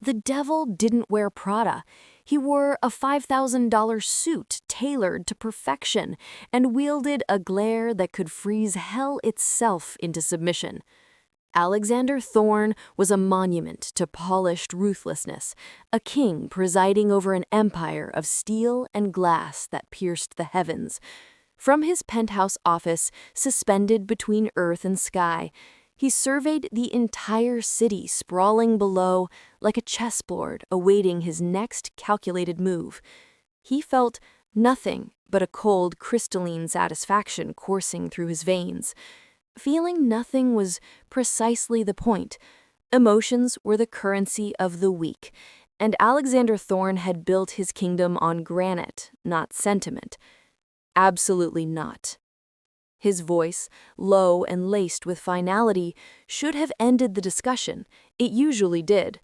the devil didn't wear Prada. He wore a $5,000 suit tailored to perfection and wielded a glare that could freeze hell itself into submission. Alexander Thorne was a monument to polished ruthlessness, a king presiding over an empire of steel and glass that pierced the heavens. From his penthouse office, suspended between earth and sky, he surveyed the entire city sprawling below like a chessboard awaiting his next calculated move. He felt nothing but a cold, crystalline satisfaction coursing through his veins. Feeling nothing was precisely the point. Emotions were the currency of the weak, and Alexander Thorne had built his kingdom on granite, not sentiment. Absolutely not. His voice, low and laced with finality, should have ended the discussion. It usually did.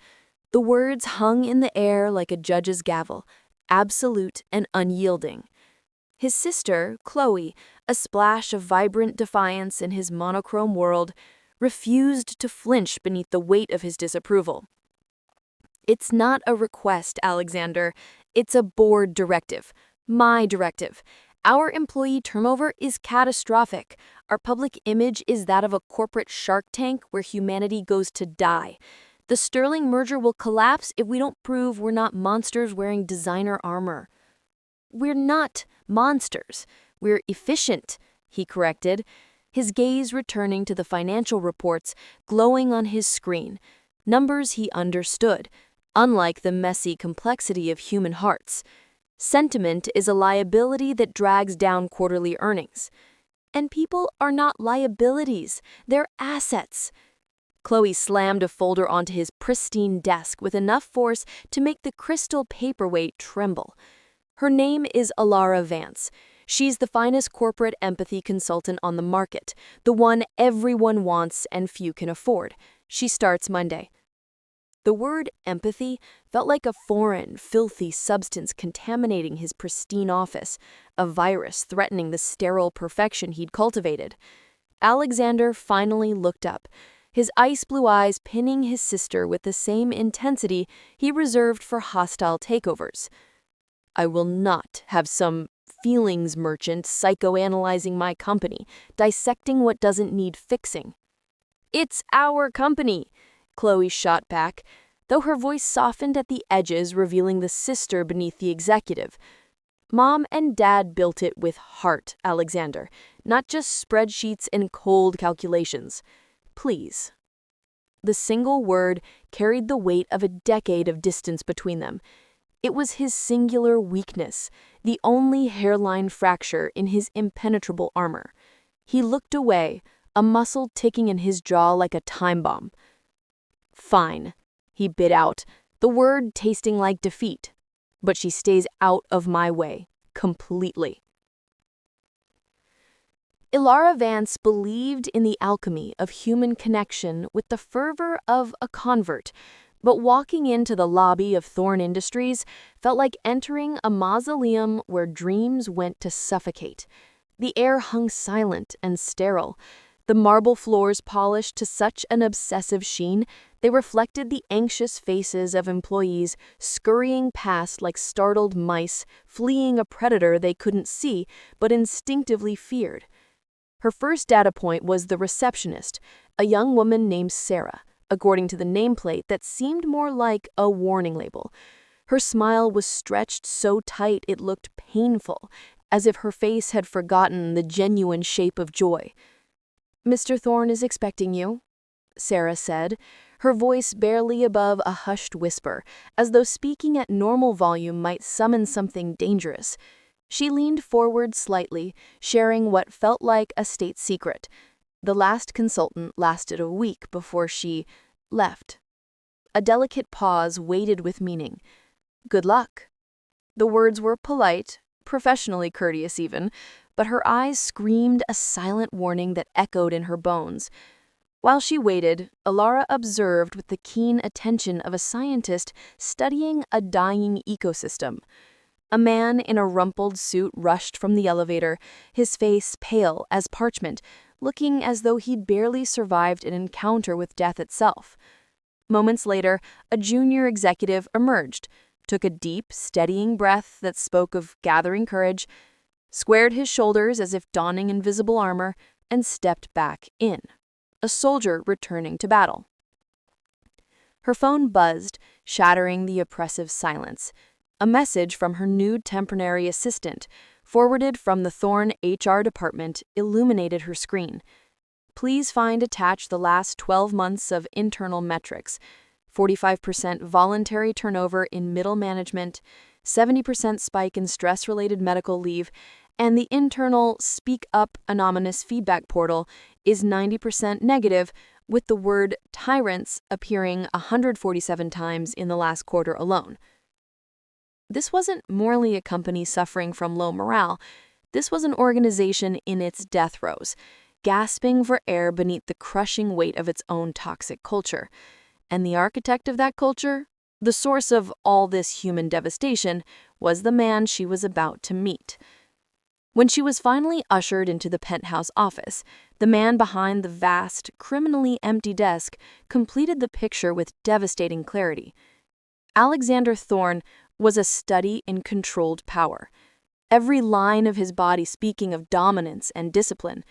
The words hung in the air like a judge's gavel, absolute and unyielding. His sister, Chloe, a splash of vibrant defiance in his monochrome world, refused to flinch beneath the weight of his disapproval. "It's not a request, Alexander. It's a board directive. My directive. Our employee turnover is catastrophic. Our public image is that of a corporate shark tank where humanity goes to die. The Sterling merger will collapse if we don't prove we're not monsters wearing designer armor." "We're not monsters. We're efficient," he corrected, his gaze returning to the financial reports glowing on his screen, numbers he understood, unlike the messy complexity of human hearts. Sentiment is a liability that drags down quarterly earnings. And people are not liabilities, they're assets. Chloe slammed a folder onto his pristine desk with enough force to make the crystal paperweight tremble. Her name is Alara Vance. She's the finest corporate empathy consultant on the market, the one everyone wants and few can afford. She starts Monday. The word empathy felt like a foreign, filthy substance contaminating his pristine office, a virus threatening the sterile perfection he'd cultivated. Alexander finally looked up, his ice blue eyes pinning his sister with the same intensity he reserved for hostile takeovers. "I will not have some feelings merchant psychoanalyzing my company, dissecting what doesn't need fixing." "It's our company," Chloe shot back, though her voice softened at the edges, revealing the sister beneath the executive. "Mom and Dad built it with heart, Alexander, not just spreadsheets and cold calculations. Please." The single word carried the weight of a decade of distance between them. It was his singular weakness, the only hairline fracture in his impenetrable armor. He looked away, a muscle ticking in his jaw like a time bomb. "Fine," he bit out, the word tasting like defeat. "But she stays out of my way, completely." Alara Vance believed in the alchemy of human connection with the fervor of a convert, but walking into the lobby of Thorne Industries felt like entering a mausoleum where dreams went to suffocate. The air hung silent and sterile. The marble floors polished to such an obsessive sheen, they reflected the anxious faces of employees scurrying past like startled mice, fleeing a predator they couldn't see but instinctively feared. Her first data point was the receptionist, a young woman named Sarah, according to the nameplate that seemed more like a warning label. Her smile was stretched so tight it looked painful, as if her face had forgotten the genuine shape of joy. "Mr. Thorne is expecting you," Sarah said, her voice barely above a hushed whisper, as though speaking at normal volume might summon something dangerous. She leaned forward slightly, sharing what felt like a state secret. The last consultant lasted a week before she left. A delicate pause waited with meaning. "Good luck." The words were polite, professionally courteous even, but her eyes screamed a silent warning that echoed in her bones. While she waited, Alara observed with the keen attention of a scientist studying a dying ecosystem. A man in a rumpled suit rushed from the elevator, his face pale as parchment, looking as though he'd barely survived an encounter with death itself. Moments later, a junior executive emerged, took a deep, steadying breath that spoke of gathering courage, squared his shoulders as if donning invisible armor, and stepped back in, a soldier returning to battle. Her phone buzzed, shattering the oppressive silence. A message from her new temporary assistant, forwarded from the Thorne HR department, illuminated her screen. Please find attached the last 12 months of internal metrics: 45% voluntary turnover in middle management, 70% spike in stress-related medical leave, and the internal Speak Up anonymous feedback portal is 90% negative, with the word tyrants appearing 147 times in the last quarter alone. This wasn't merely a company suffering from low morale. This was an organization in its death throes, gasping for air beneath the crushing weight of its own toxic culture. And the architect of that culture, the source of all this human devastation, was the man she was about to meet. When she was finally ushered into the penthouse office, the man behind the vast, criminally empty desk completed the picture with devastating clarity. Alexander Thorne was a study in controlled power, every line of his body speaking of dominance and discipline.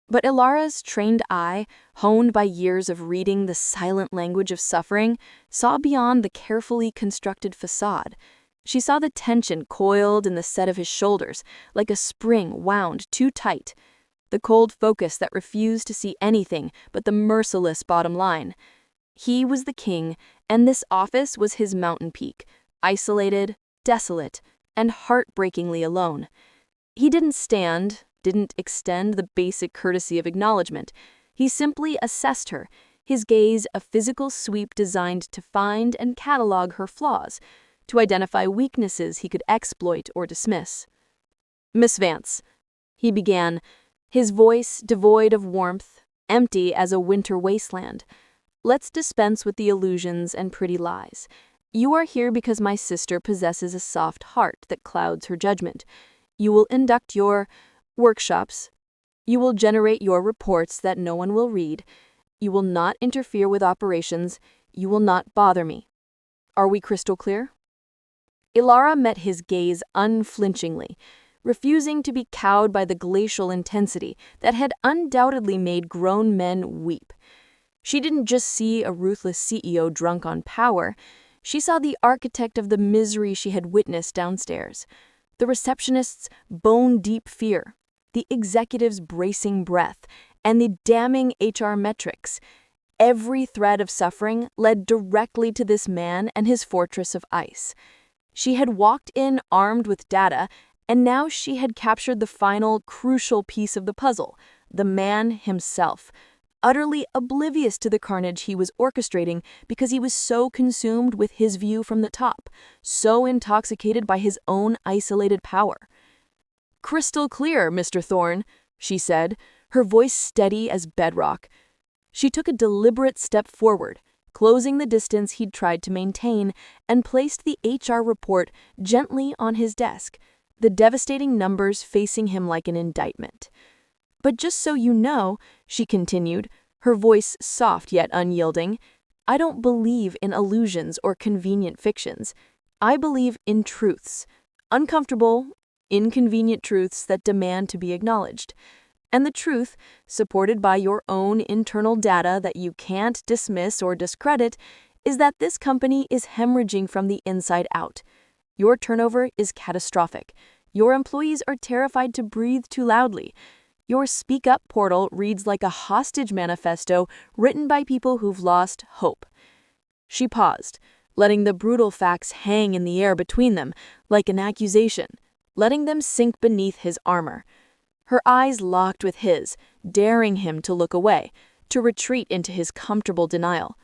But Ilara's trained eye, honed by years of reading the silent language of suffering, saw beyond the carefully constructed facade. She saw the tension coiled in the set of his shoulders, like a spring wound too tight, the cold focus that refused to see anything but the merciless bottom line. He was the king, and this office was his mountain peak, isolated, desolate, and heartbreakingly alone. He didn't extend the basic courtesy of acknowledgement. He simply assessed her, his gaze a physical sweep designed to find and catalog her flaws, to identify weaknesses he could exploit or dismiss. "Miss Vance," he began, his voice devoid of warmth, empty as a winter wasteland. "Let's dispense with the illusions and pretty lies. You are here because my sister possesses a soft heart that clouds her judgment. You will induct your workshops. You will generate your reports that no one will read. You will not interfere with operations. You will not bother me. Are we crystal clear?" Ilara met his gaze unflinchingly, refusing to be cowed by the glacial intensity that had undoubtedly made grown men weep. She didn't just see a ruthless CEO drunk on power. She saw the architect of the misery she had witnessed downstairs, the receptionist's bone-deep fear, the executive's bracing breath, and the damning HR metrics. Every thread of suffering led directly to this man and his fortress of ice. She had walked in armed with data, and now she had captured the final, crucial piece of the puzzle: the man himself, utterly oblivious to the carnage he was orchestrating because he was so consumed with his view from the top, so intoxicated by his own isolated power. "Crystal clear, Mr. Thorne," she said, her voice steady as bedrock. She took a deliberate step forward, closing the distance he'd tried to maintain, and placed the HR report gently on his desk, the devastating numbers facing him like an indictment. "But just so you know," she continued, her voice soft yet unyielding, "I don't believe in illusions or convenient fictions. I believe in truths, uncomfortable, inconvenient truths that demand to be acknowledged. And the truth, supported by your own internal data that you can't dismiss or discredit, is that this company is hemorrhaging from the inside out. Your turnover is catastrophic. Your employees are terrified to breathe too loudly. Your Speak Up portal reads like a hostage manifesto written by people who've lost hope." She paused, letting the brutal facts hang in the air between them, like an accusation, letting them sink beneath his armor. Her eyes locked with his, daring him to look away, to retreat into his comfortable denial.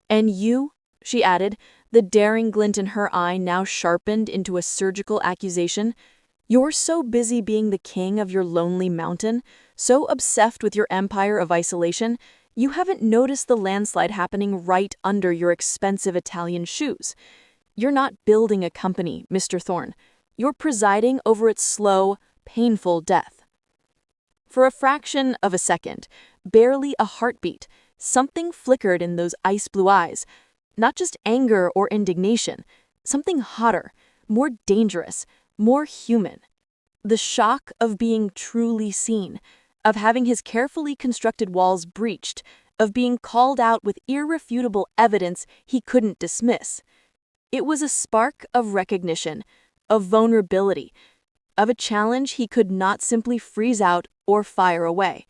"And you," she added, the daring glint in her eye now sharpened into a surgical accusation, "you're so busy being the king of your lonely mountain, so obsessed with your empire of isolation, you haven't noticed the landslide happening right under your expensive Italian shoes. You're not building a company, Mr. Thorne. You're presiding over its slow, painful death." For a fraction of a second, barely a heartbeat, something flickered in those ice-blue eyes, not just anger or indignation, something hotter, more dangerous, more human. The shock of being truly seen, of having his carefully constructed walls breached, of being called out with irrefutable evidence he couldn't dismiss. It was a spark of recognition, of vulnerability, of a challenge he could not simply freeze out or fire away.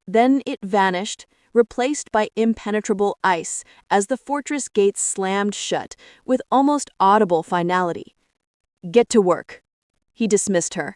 Then it vanished, replaced by impenetrable ice as the fortress gates slammed shut with almost audible finality. "Get to work," he dismissed her.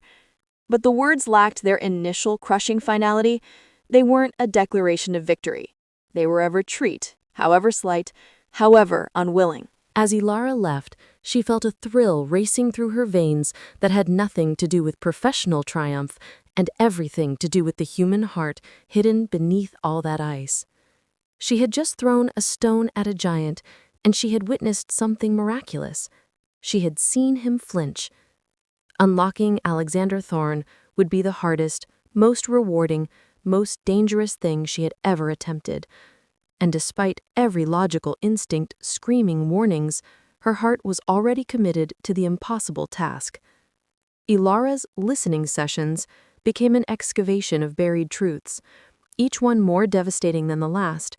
But the words lacked their initial crushing finality. They weren't a declaration of victory. They were a retreat, however slight, however unwilling. As Ilara left, she felt a thrill racing through her veins that had nothing to do with professional triumph and everything to do with the human heart hidden beneath all that ice. She had just thrown a stone at a giant, and she had witnessed something miraculous. She had seen him flinch. Unlocking Alexander Thorne would be the hardest, most rewarding, most dangerous thing she had ever attempted. And despite every logical instinct screaming warnings, her heart was already committed to the impossible task. Ilara's listening sessions became an excavation of buried truths, each one more devastating than the last.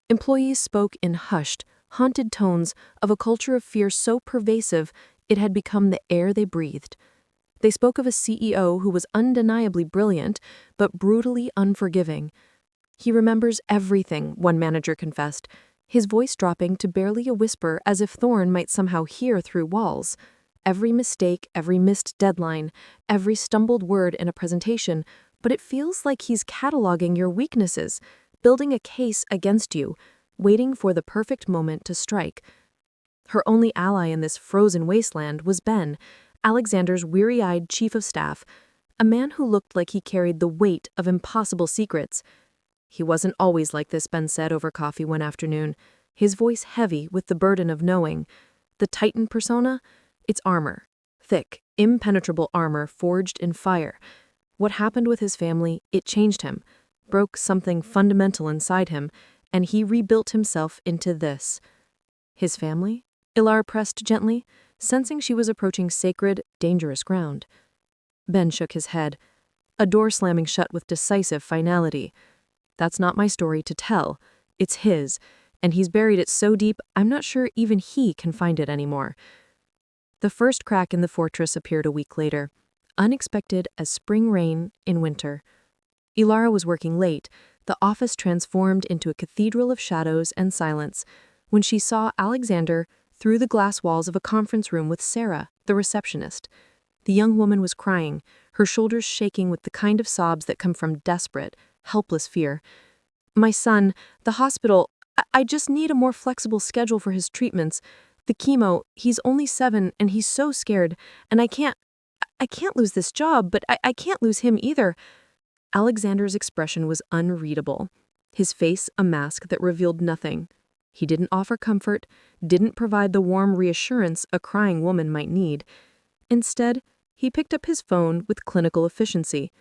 Employees spoke in hushed, haunted tones of a culture of fear so pervasive it had become the air they breathed. They spoke of a CEO who was undeniably brilliant, but brutally unforgiving. "He remembers everything," one manager confessed, his voice dropping to barely a whisper as if Thorne might somehow hear through walls. "Every mistake, every missed deadline, every stumbled word in a presentation, but it feels like he's cataloging your weaknesses, building a case against you, waiting for the perfect moment to strike." Her only ally in this frozen wasteland was Ben, Alexander's weary-eyed chief of staff, a man who looked like he carried the weight of impossible secrets. "He wasn't always like this," Ben said over coffee one afternoon, his voice heavy with the burden of knowing. "The Titan persona? It's armor. Thick, impenetrable armor forged in fire. What happened with his family, it changed him, broke something fundamental inside him, and he rebuilt himself into this." "His family?" Ilara pressed gently, sensing she was approaching sacred, dangerous ground. Ben shook his head, a door slamming shut with decisive finality. "That's not my story to tell. It's his, and he's buried it so deep I'm not sure even he can find it anymore." The first crack in the fortress appeared a week later, unexpected as spring rain in winter. Ilara was working late, the office transformed into a cathedral of shadows and silence, when she saw Alexander through the glass walls of a conference room with Sarah, the receptionist. The young woman was crying, her shoulders shaking with the kind of sobs that come from desperate, helpless fear. "My son, the hospital, I just need a more flexible schedule for his treatments. The chemo, he's only 7 and he's so scared, and I can't lose this job, but I can't lose him either." Alexander's expression was unreadable, his face a mask that revealed nothing. He didn't offer comfort, didn't provide the warm reassurance a crying woman might need. Instead, he picked up his phone with clinical efficiency.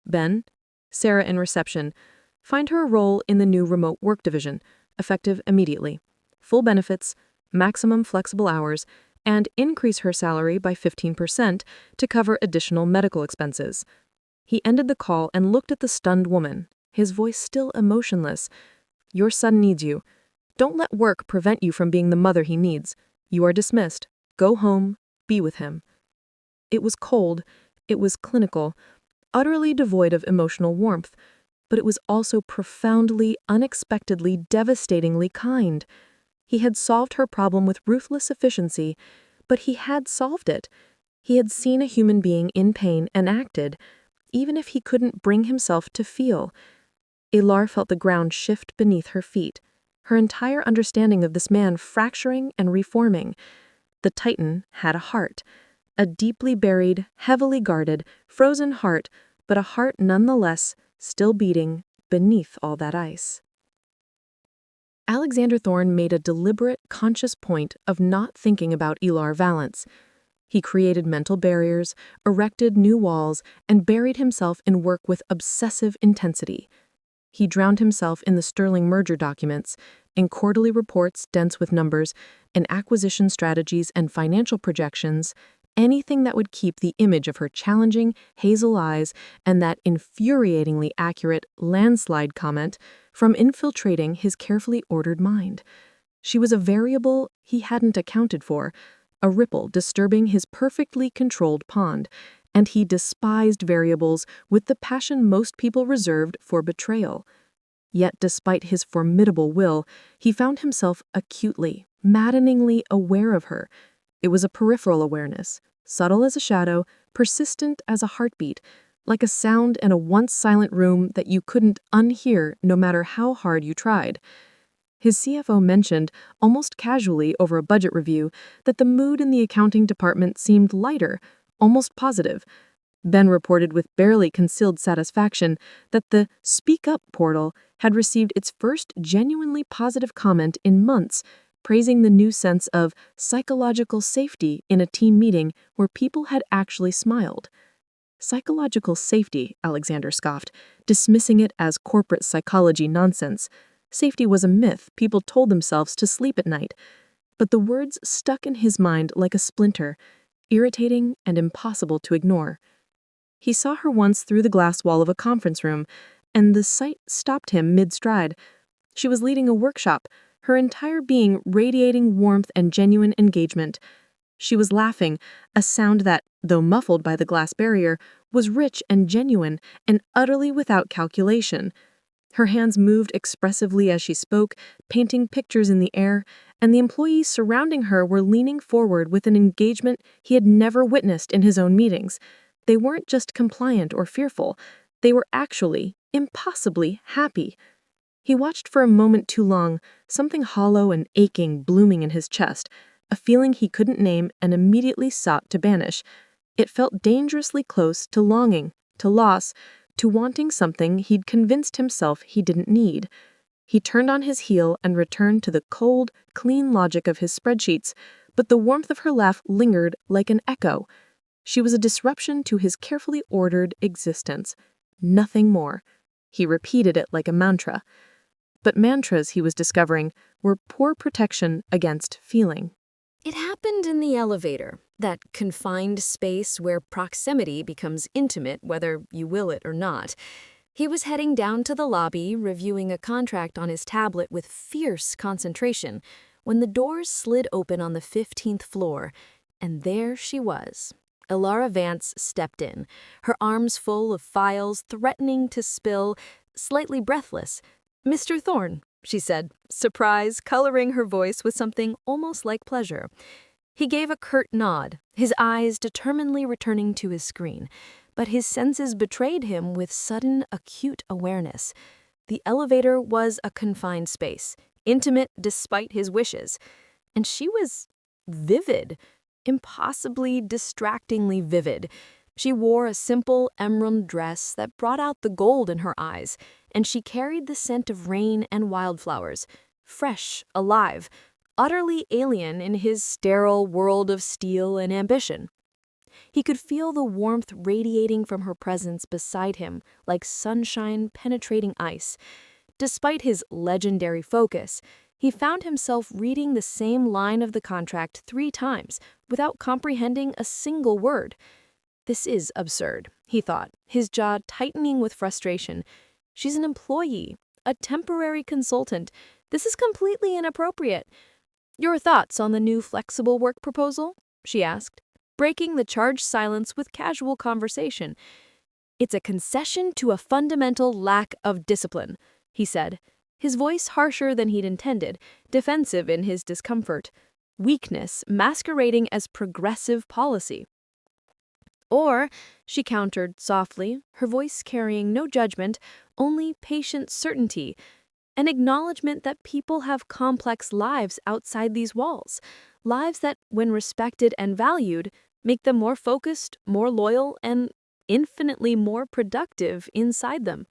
"Ben, Sarah in reception. Find her a role in the new remote work division, effective immediately. Full benefits, maximum flexible hours, and increase her salary by 15% to cover additional medical expenses." He ended the call and looked at the stunned woman, his voice still emotionless. "Your son needs you. Don't let work prevent you from being the mother he needs. You are dismissed. Go home, be with him." It was cold, it was clinical, utterly devoid of emotional warmth, but it was also profoundly, unexpectedly, devastatingly kind. He had solved her problem with ruthless efficiency, but he had solved it. He had seen a human being in pain and acted, even if he couldn't bring himself to feel. Ilar felt the ground shift beneath her feet, her entire understanding of this man fracturing and reforming. The Titan had a heart, a deeply buried, heavily guarded, frozen heart, but a heart nonetheless still beating beneath all that ice. Alexander Thorne made a deliberate, conscious point of not thinking about Ilar Valance. He created mental barriers, erected new walls, and buried himself in work with obsessive intensity. He drowned himself in the Sterling merger documents, in quarterly reports dense with numbers, in acquisition strategies and financial projections, anything that would keep the image of her challenging, hazel eyes and that infuriatingly accurate landslide comment from infiltrating his carefully ordered mind. She was a variable he hadn't accounted for, a ripple disturbing his perfectly controlled pond, and he despised variables with the passion most people reserved for betrayal. Yet despite his formidable will, he found himself acutely, maddeningly aware of her. It was a peripheral awareness, subtle as a shadow, persistent as a heartbeat, like a sound in a once silent room that you couldn't unhear no matter how hard you tried. His CFO mentioned, almost casually over a budget review, that the mood in the accounting department seemed lighter, almost positive. Ben reported with barely concealed satisfaction that the Speak Up portal had received its first genuinely positive comment in months, praising the new sense of psychological safety in a team meeting where people had actually smiled. Psychological safety, Alexander scoffed, dismissing it as corporate psychology nonsense. Safety was a myth people told themselves to sleep at night. But the words stuck in his mind like a splinter, irritating and impossible to ignore. He saw her once through the glass wall of a conference room, and the sight stopped him mid-stride. She was leading a workshop, her entire being radiating warmth and genuine engagement. She was laughing, a sound that, though muffled by the glass barrier, was rich and genuine and utterly without calculation. Her hands moved expressively as she spoke, painting pictures in the air, and the employees surrounding her were leaning forward with an engagement he had never witnessed in his own meetings. They weren't just compliant or fearful, they were actually, impossibly happy. He watched for a moment too long, something hollow and aching blooming in his chest, a feeling he couldn't name and immediately sought to banish. It felt dangerously close to longing, to loss, to wanting something he'd convinced himself he didn't need. He turned on his heel and returned to the cold, clean logic of his spreadsheets, but the warmth of her laugh lingered like an echo. She was a disruption to his carefully ordered existence. Nothing more. He repeated it like a mantra. But mantras, he was discovering, were poor protection against feeling. It happened in the elevator, that confined space where proximity becomes intimate whether you will it or not. He was heading down to the lobby, reviewing a contract on his tablet with fierce concentration, when the doors slid open on the 15th floor, and there she was. Elara Vance stepped in, her arms full of files threatening to spill, slightly breathless. "Mr. Thorne," she said, surprise coloring her voice with something almost like pleasure. He gave a curt nod, his eyes determinedly returning to his screen, but his senses betrayed him with sudden, acute awareness. The elevator was a confined space, intimate despite his wishes, and she was vivid, impossibly distractingly vivid. She wore a simple emerald dress that brought out the gold in her eyes, and she carried the scent of rain and wildflowers, fresh, alive, utterly alien in his sterile world of steel and ambition. He could feel the warmth radiating from her presence beside him like sunshine penetrating ice. Despite his legendary focus, he found himself reading the same line of the contract 3 times without comprehending a single word. This is absurd, he thought, his jaw tightening with frustration. She's an employee, a temporary consultant. This is completely inappropriate. "Your thoughts on the new flexible work proposal?" she asked, breaking the charged silence with casual conversation. "It's a concession to a fundamental lack of discipline," he said, his voice harsher than he'd intended, defensive in his discomfort. Weakness masquerading as progressive policy. "Or," she countered softly, her voice carrying no judgment, only patient certainty, an acknowledgement that people have complex lives outside these walls, lives that, when respected and valued, make them more focused, more loyal, and infinitely more productive inside them.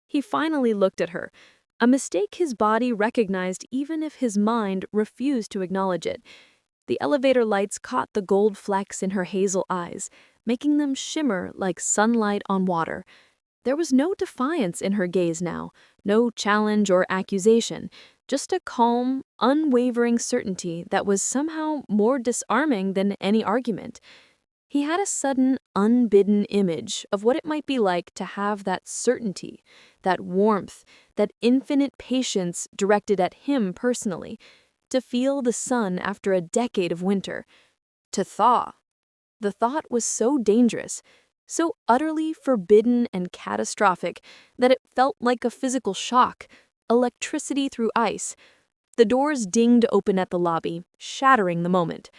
He finally looked at her, a mistake his body recognized even if his mind refused to acknowledge it. The elevator lights caught the gold flecks in her hazel eyes, making them shimmer like sunlight on water. There was no defiance in her gaze now, no challenge or accusation, just a calm, unwavering certainty that was somehow more disarming than any argument. He had a sudden, unbidden image of what it might be like to have that certainty, that warmth, that infinite patience directed at him personally, to feel the sun after a decade of winter, to thaw. The thought was so dangerous, so utterly forbidden and catastrophic that it felt like a physical shock, electricity through ice. The doors dinged open at the lobby, shattering the moment.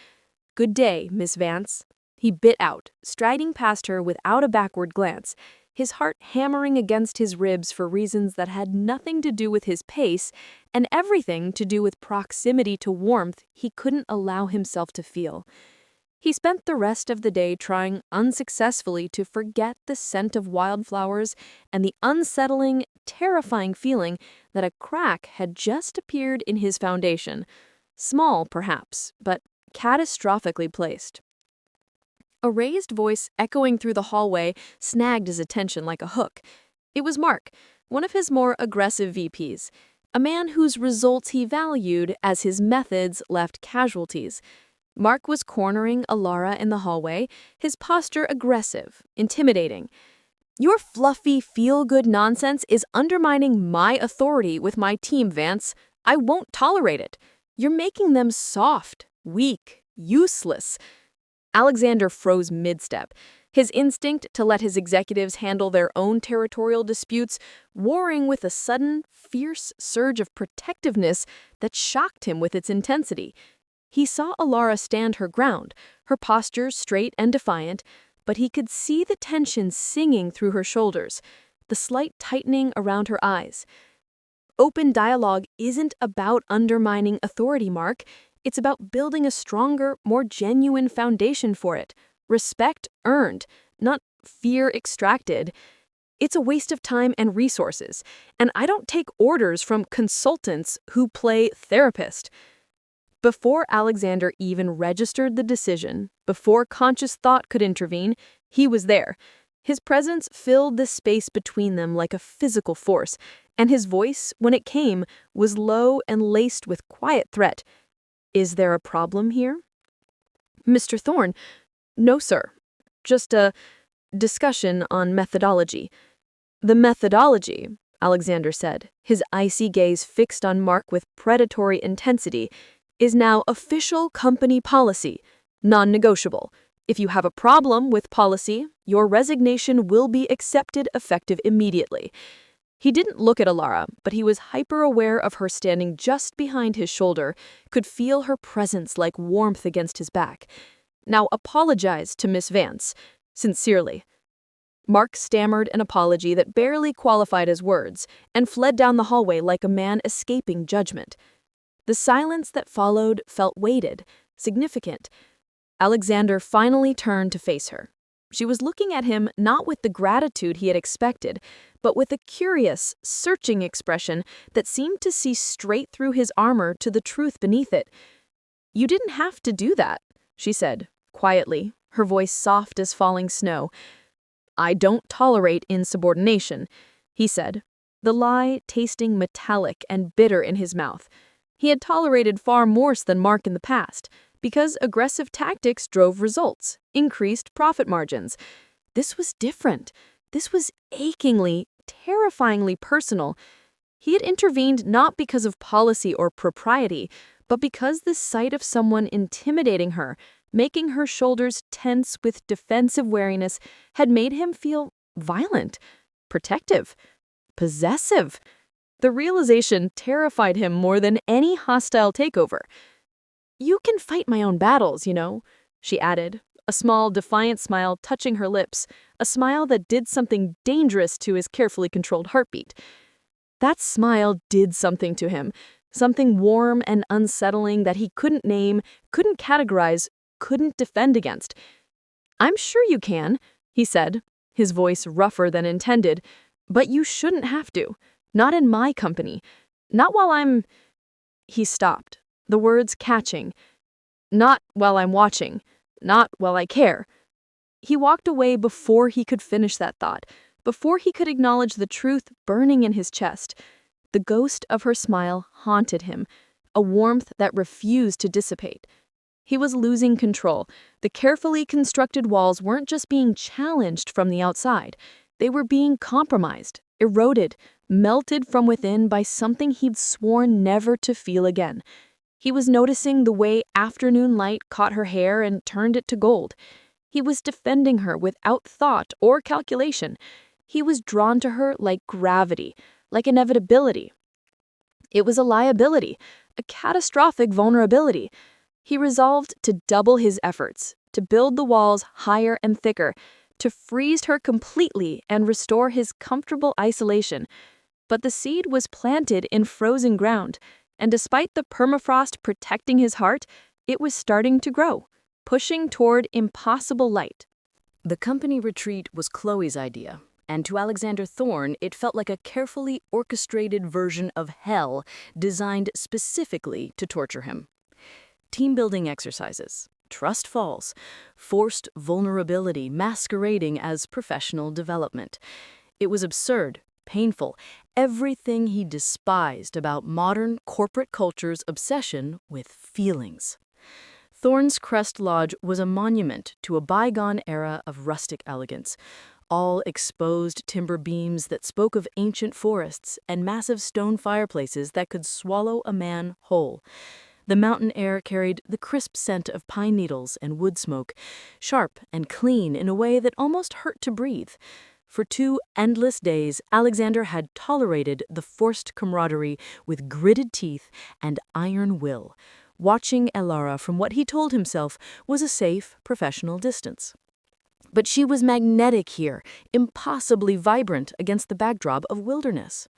"Good day, Miss Vance," he bit out, striding past her without a backward glance, his heart hammering against his ribs for reasons that had nothing to do with his pace and everything to do with proximity to warmth he couldn't allow himself to feel. He spent the rest of the day trying unsuccessfully to forget the scent of wildflowers and the unsettling, terrifying feeling that a crack had just appeared in his foundation. Small, perhaps, but catastrophically placed. A raised voice echoing through the hallway snagged his attention like a hook. It was Mark, one of his more aggressive VPs, a man whose results he valued as his methods left casualties. Mark was cornering Alara in the hallway, his posture aggressive, intimidating. "Your fluffy, feel-good nonsense is undermining my authority with my team, Vance. I won't tolerate it. You're making them soft, weak, useless." Alexander froze mid-step, his instinct to let his executives handle their own territorial disputes warring with a sudden, fierce surge of protectiveness that shocked him with its intensity. He saw Alara stand her ground, her posture straight and defiant, but he could see the tension singing through her shoulders, the slight tightening around her eyes. Open dialogue isn't about undermining authority, Mark. It's about building a stronger, more genuine foundation for it. Respect earned, not fear extracted. It's a waste of time and resources, and I don't take orders from consultants who play therapist. Before Alexander even registered the decision, before conscious thought could intervene, he was there. His presence filled the space between them like a physical force, and his voice, when it came, was low and laced with quiet threat. "Is there a problem here?" "Mr. Thorne, no, sir. Just a discussion on methodology." "The methodology," Alexander said, his icy gaze fixed on Mark with predatory intensity, "is now official company policy, non-negotiable. If you have a problem with policy, your resignation will be accepted effective immediately." He didn't look at Alara, but he was hyper-aware of her standing just behind his shoulder, could feel her presence like warmth against his back. "Now apologize to Miss Vance. Sincerely." Mark stammered an apology that barely qualified as words, and fled down the hallway like a man escaping judgment. The silence that followed felt weighted, significant. Alexander finally turned to face her. She was looking at him not with the gratitude he had expected, but with a curious, searching expression that seemed to see straight through his armor to the truth beneath it. "You didn't have to do that," she said, quietly, her voice soft as falling snow. "I don't tolerate insubordination," he said, the lie tasting metallic and bitter in his mouth. He had tolerated far worse than Mark in the past, because aggressive tactics drove results, increased profit margins. This was different. This was achingly, terrifyingly personal. He had intervened not because of policy or propriety, but because the sight of someone intimidating her, making her shoulders tense with defensive wariness, had made him feel violent, protective, possessive. The realization terrified him more than any hostile takeover. "You can fight my own battles, you know," she added, a small, defiant smile touching her lips, a smile that did something dangerous to his carefully controlled heartbeat. That smile did something to him, something warm and unsettling that he couldn't name, couldn't categorize, couldn't defend against. "I'm sure you can," he said, his voice rougher than intended, "but you shouldn't have to. Not in my company. Not while I'm—" He stopped, the words catching. "Not while I'm watching. Not while I care." He walked away before he could finish that thought, before he could acknowledge the truth burning in his chest. The ghost of her smile haunted him, a warmth that refused to dissipate. He was losing control. The carefully constructed walls weren't just being challenged from the outside. They were being compromised, eroded, melted from within by something he'd sworn never to feel again. He was noticing the way afternoon light caught her hair and turned it to gold. He was defending her without thought or calculation. He was drawn to her like gravity, like inevitability. It was a liability, a catastrophic vulnerability. He resolved to double his efforts, to build the walls higher and thicker, to freeze her completely and restore his comfortable isolation. But the seed was planted in frozen ground, and despite the permafrost protecting his heart, it was starting to grow, pushing toward impossible light. The company retreat was Chloe's idea, and to Alexander Thorne, it felt like a carefully orchestrated version of hell designed specifically to torture him. Team-building exercises, trust falls, forced vulnerability masquerading as professional development. It was absurd, painful, everything he despised about modern corporate culture's obsession with feelings. Thorne's Crest Lodge was a monument to a bygone era of rustic elegance, all exposed timber beams that spoke of ancient forests and massive stone fireplaces that could swallow a man whole. The mountain air carried the crisp scent of pine needles and wood smoke, sharp and clean in a way that almost hurt to breathe. For 2 endless days, Alexander had tolerated the forced camaraderie with gritted teeth and iron will, watching Elara from what he told himself was a safe, professional distance. But she was magnetic here, impossibly vibrant against the backdrop of wilderness.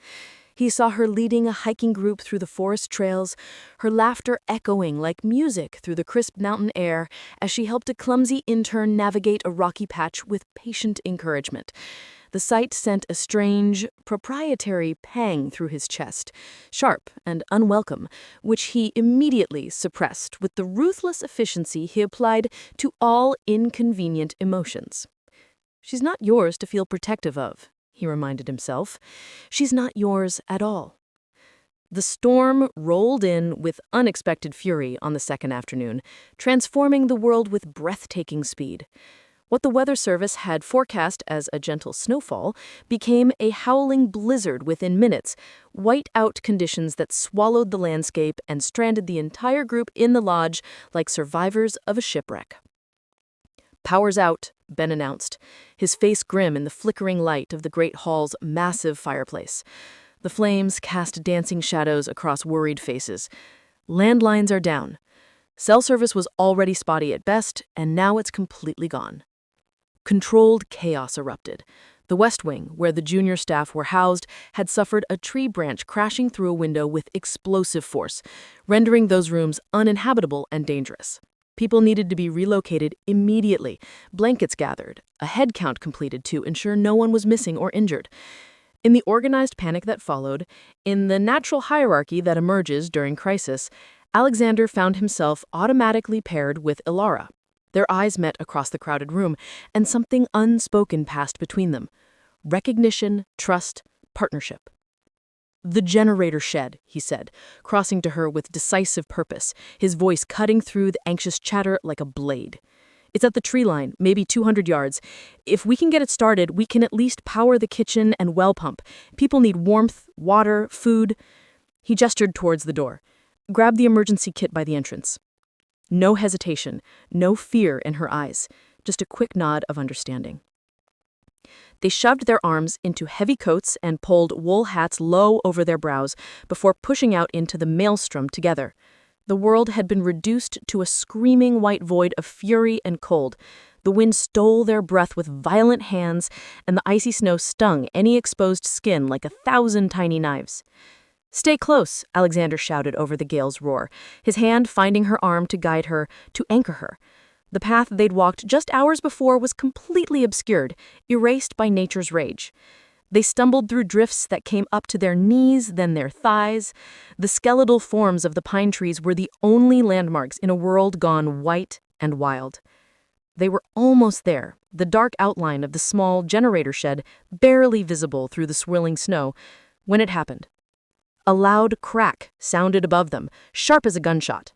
He saw her leading a hiking group through the forest trails, her laughter echoing like music through the crisp mountain air as she helped a clumsy intern navigate a rocky patch with patient encouragement. The sight sent a strange, proprietary pang through his chest, sharp and unwelcome, which he immediately suppressed with the ruthless efficiency he applied to all inconvenient emotions. "She's not yours to feel protective of," he reminded himself. "She's not yours at all." The storm rolled in with unexpected fury on the second afternoon, transforming the world with breathtaking speed. What the Weather Service had forecast as a gentle snowfall became a howling blizzard within minutes, white-out conditions that swallowed the landscape and stranded the entire group in the lodge like survivors of a shipwreck. "Power's out," Ben announced, his face grim in the flickering light of the great hall's massive fireplace. The flames cast dancing shadows across worried faces. "Landlines are down. Cell service was already spotty at best, and now it's completely gone." Controlled chaos erupted. The West Wing, where the junior staff were housed, had suffered a tree branch crashing through a window with explosive force, rendering those rooms uninhabitable and dangerous. People needed to be relocated immediately, blankets gathered, a head count completed to ensure no one was missing or injured. In the organized panic that followed, in the natural hierarchy that emerges during crisis, Alexander found himself automatically paired with Elara. Their eyes met across the crowded room, and something unspoken passed between them. Recognition, trust, partnership. "The generator shed," he said, crossing to her with decisive purpose, his voice cutting through the anxious chatter like a blade. "It's at the tree line, maybe 200 yards. If we can get it started, we can at least power the kitchen and well pump. People need warmth, water, food." He gestured towards the door. "Grab the emergency kit by the entrance." No hesitation, no fear in her eyes, just a quick nod of understanding. They shoved their arms into heavy coats and pulled wool hats low over their brows before pushing out into the maelstrom together. The world had been reduced to a screaming white void of fury and cold. The wind stole their breath with violent hands, and the icy snow stung any exposed skin like 1,000 tiny knives. "Stay close," Alexander shouted over the gale's roar, his hand finding her arm to guide her, to anchor her. The path they'd walked just hours before was completely obscured, erased by nature's rage. They stumbled through drifts that came up to their knees, then their thighs. The skeletal forms of the pine trees were the only landmarks in a world gone white and wild. They were almost there, the dark outline of the small generator shed barely visible through the swirling snow, when it happened. A loud crack sounded above them, sharp as a gunshot.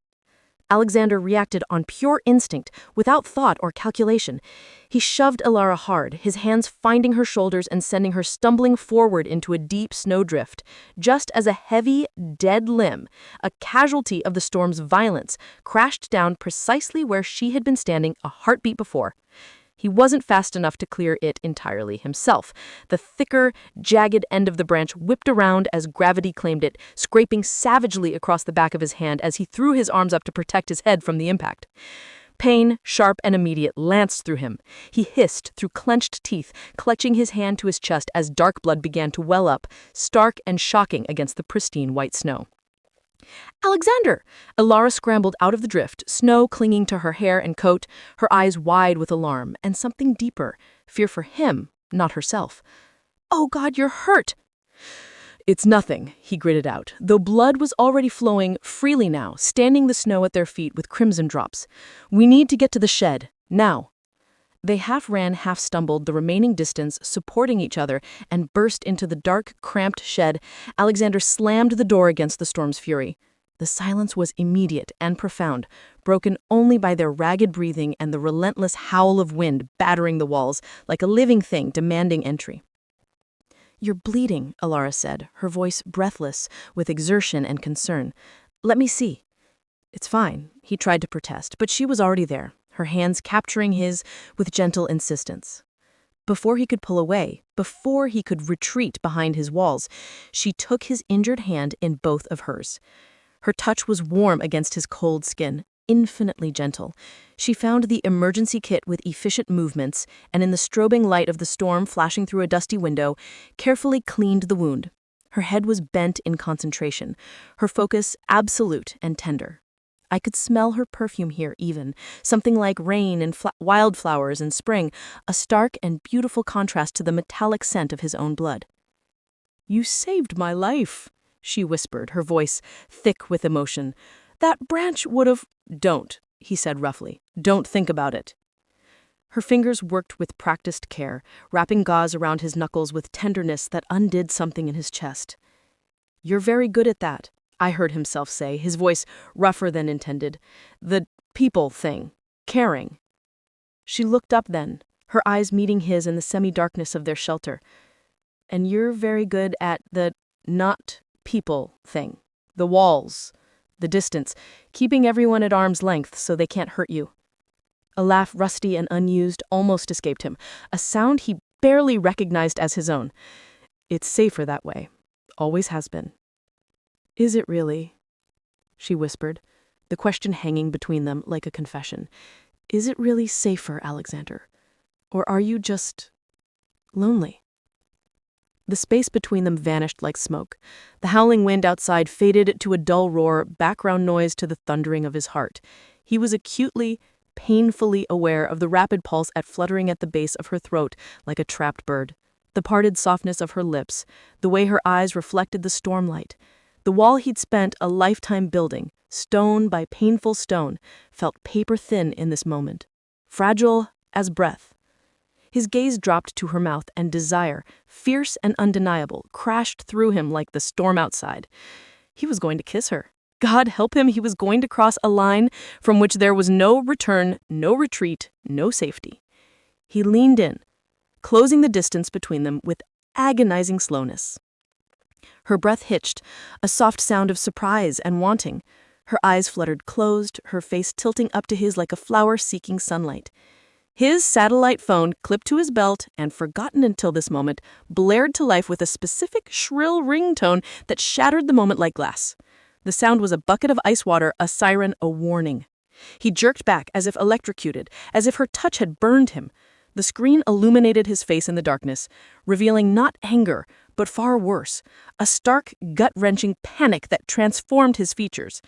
Alexander reacted on pure instinct, without thought or calculation. He shoved Alara hard, his hands finding her shoulders and sending her stumbling forward into a deep snowdrift, just as a heavy, dead limb, a casualty of the storm's violence, crashed down precisely where she had been standing a heartbeat before. He wasn't fast enough to clear it entirely himself. The thicker, jagged end of the branch whipped around as gravity claimed it, scraping savagely across the back of his hand as he threw his arms up to protect his head from the impact. Pain, sharp and immediate, lanced through him. He hissed through clenched teeth, clutching his hand to his chest as dark blood began to well up, stark and shocking against the pristine white snow. "Alexander!" Alara scrambled out of the drift, snow clinging to her hair and coat, her eyes wide with alarm, and something deeper, fear for him, not herself. "Oh God, you're hurt!" "It's nothing," he gritted out, though blood was already flowing freely now, standing the snow at their feet with crimson drops. "We need to get to the shed, now." They half ran, half stumbled the remaining distance, supporting each other, and burst into the dark, cramped shed. Alexander slammed the door against the storm's fury. The silence was immediate and profound, broken only by their ragged breathing and the relentless howl of wind battering the walls, like a living thing demanding entry. "You're bleeding," Alara said, her voice breathless with exertion and concern. "Let me see." "It's fine," he tried to protest, but she was already there, her hands capturing his with gentle insistence. Before he could pull away, before he could retreat behind his walls, she took his injured hand in both of hers. Her touch was warm against his cold skin, infinitely gentle. She found the emergency kit with efficient movements, and in the strobing light of the storm flashing through a dusty window, carefully cleaned the wound. Her head was bent in concentration, her focus absolute and tender. I could smell her perfume here even, something like rain and wildflowers in spring, a stark and beautiful contrast to the metallic scent of his own blood. "You saved my life," she whispered, her voice thick with emotion. "That branch would have—" "Don't," he said roughly. "Don't think about it." Her fingers worked with practiced care, wrapping gauze around his knuckles with tenderness that undid something in his chest. "You're very good at that," I heard himself say, his voice rougher than intended. "The people thing. Caring." She looked up then, her eyes meeting his in the semi-darkness of their shelter. "And you're very good at the not people thing. The walls, the distance, keeping everyone at arm's length so they can't hurt you." A laugh rusty and unused almost escaped him, a sound he barely recognized as his own. "It's safer that way. Always has been." "Is it really?" she whispered, the question hanging between them like a confession. "Is it really safer, Alexander? Or are you just lonely?" The space between them vanished like smoke. The howling wind outside faded to a dull roar, background noise to the thundering of his heart. He was acutely, painfully aware of the rapid pulse fluttering at the base of her throat like a trapped bird, the parted softness of her lips, the way her eyes reflected the stormlight. The wall he'd spent a lifetime building, stone by painful stone, felt paper-thin in this moment, fragile as breath. His gaze dropped to her mouth, and desire, fierce and undeniable, crashed through him like the storm outside. He was going to kiss her. God help him, he was going to cross a line from which there was no return, no retreat, no safety. He leaned in, closing the distance between them with agonizing slowness. Her breath hitched, a soft sound of surprise and wanting. Her eyes fluttered closed, her face tilting up to his like a flower seeking sunlight. His satellite phone, clipped to his belt and forgotten until this moment, blared to life with a specific shrill ringtone that shattered the moment like glass. The sound was a bucket of ice water, a siren, a warning. He jerked back as if electrocuted, as if her touch had burned him. The screen illuminated his face in the darkness, revealing not anger, but far worse, a stark, gut-wrenching panic that transformed his features.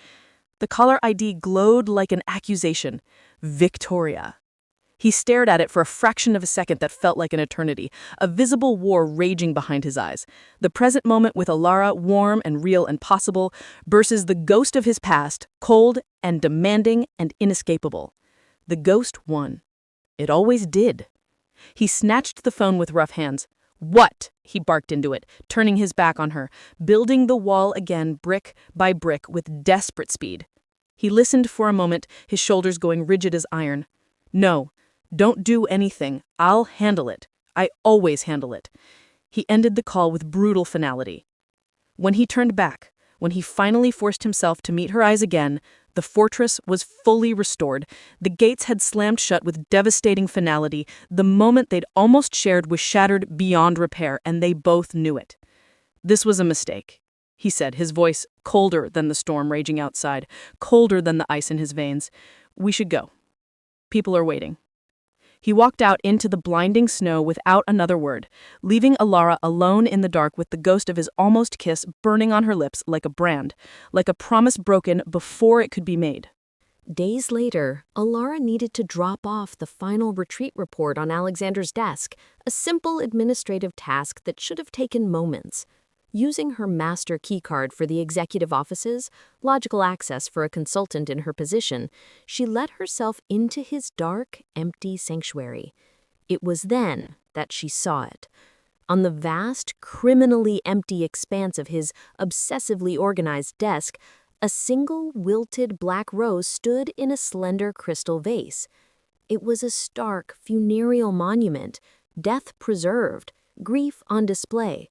The caller ID glowed like an accusation. Victoria. He stared at it for a fraction of a second that felt like an eternity, a visible war raging behind his eyes. The present moment with Alara, warm and real and possible, versus the ghost of his past, cold and demanding and inescapable. The ghost won. It always did. He snatched the phone with rough hands. "What?" he barked into it, turning his back on her, building the wall again brick by brick with desperate speed. He listened for a moment, his shoulders going rigid as iron. "No, don't do anything. I'll handle it. I always handle it." He ended the call with brutal finality. When he turned back, when he finally forced himself to meet her eyes again, the fortress was fully restored. The gates had slammed shut with devastating finality. The moment they'd almost shared was shattered beyond repair, and they both knew it. "This was a mistake," he said, his voice colder than the storm raging outside, colder than the ice in his veins. "We should go. People are waiting." He walked out into the blinding snow without another word, leaving Alara alone in the dark with the ghost of his almost kiss burning on her lips like a brand, like a promise broken before it could be made. Days later, Alara needed to drop off the final retreat report on Alexander's desk, a simple administrative task that should have taken moments. Using her master keycard for the executive offices, logical access for a consultant in her position, she let herself into his dark, empty sanctuary. It was then that she saw it. On the vast, criminally empty expanse of his obsessively organized desk, a single wilted black rose stood in a slender crystal vase. It was a stark, funereal monument, death preserved, grief on display.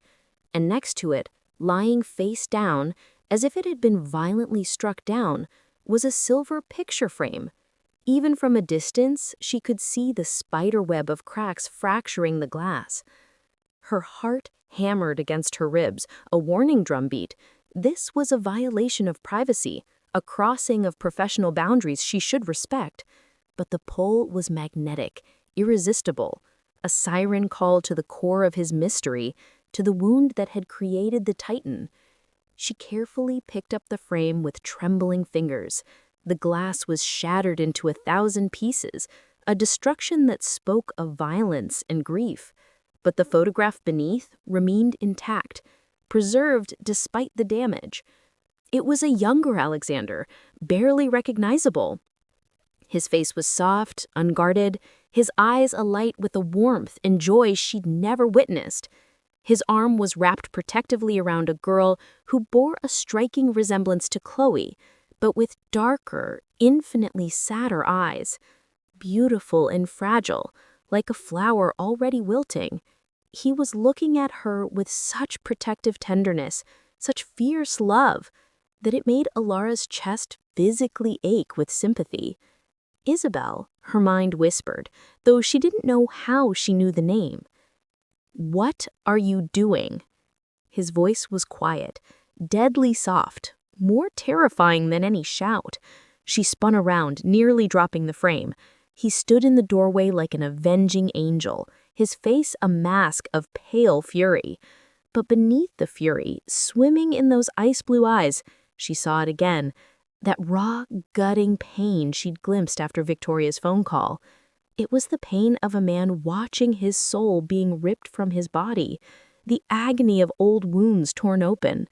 And next to it, lying face down, as if it had been violently struck down, was a silver picture frame. Even from a distance, she could see the spiderweb of cracks fracturing the glass. Her heart hammered against her ribs, a warning drumbeat. This was a violation of privacy, a crossing of professional boundaries she should respect. But the pull was magnetic, irresistible, a siren call to the core of his mystery, to the wound that had created the Titan. She carefully picked up the frame with trembling fingers. The glass was shattered into 1,000 pieces, a destruction that spoke of violence and grief. But the photograph beneath remained intact, preserved despite the damage. It was a younger Alexander, barely recognizable. His face was soft, unguarded, his eyes alight with a warmth and joy she'd never witnessed. His arm was wrapped protectively around a girl who bore a striking resemblance to Chloe, but with darker, infinitely sadder eyes. Beautiful and fragile, like a flower already wilting. He was looking at her with such protective tenderness, such fierce love, that it made Alara's chest physically ache with sympathy. Isabel, her mind whispered, though she didn't know how she knew the name. "What are you doing?" His voice was quiet, deadly soft, more terrifying than any shout. She spun around, nearly dropping the frame. He stood in the doorway like an avenging angel, his face a mask of pale fury. But beneath the fury, swimming in those ice-blue eyes, she saw it again, that raw, gutting pain she'd glimpsed after Victoria's phone call. It was the pain of a man watching his soul being ripped from his body, the agony of old wounds torn open.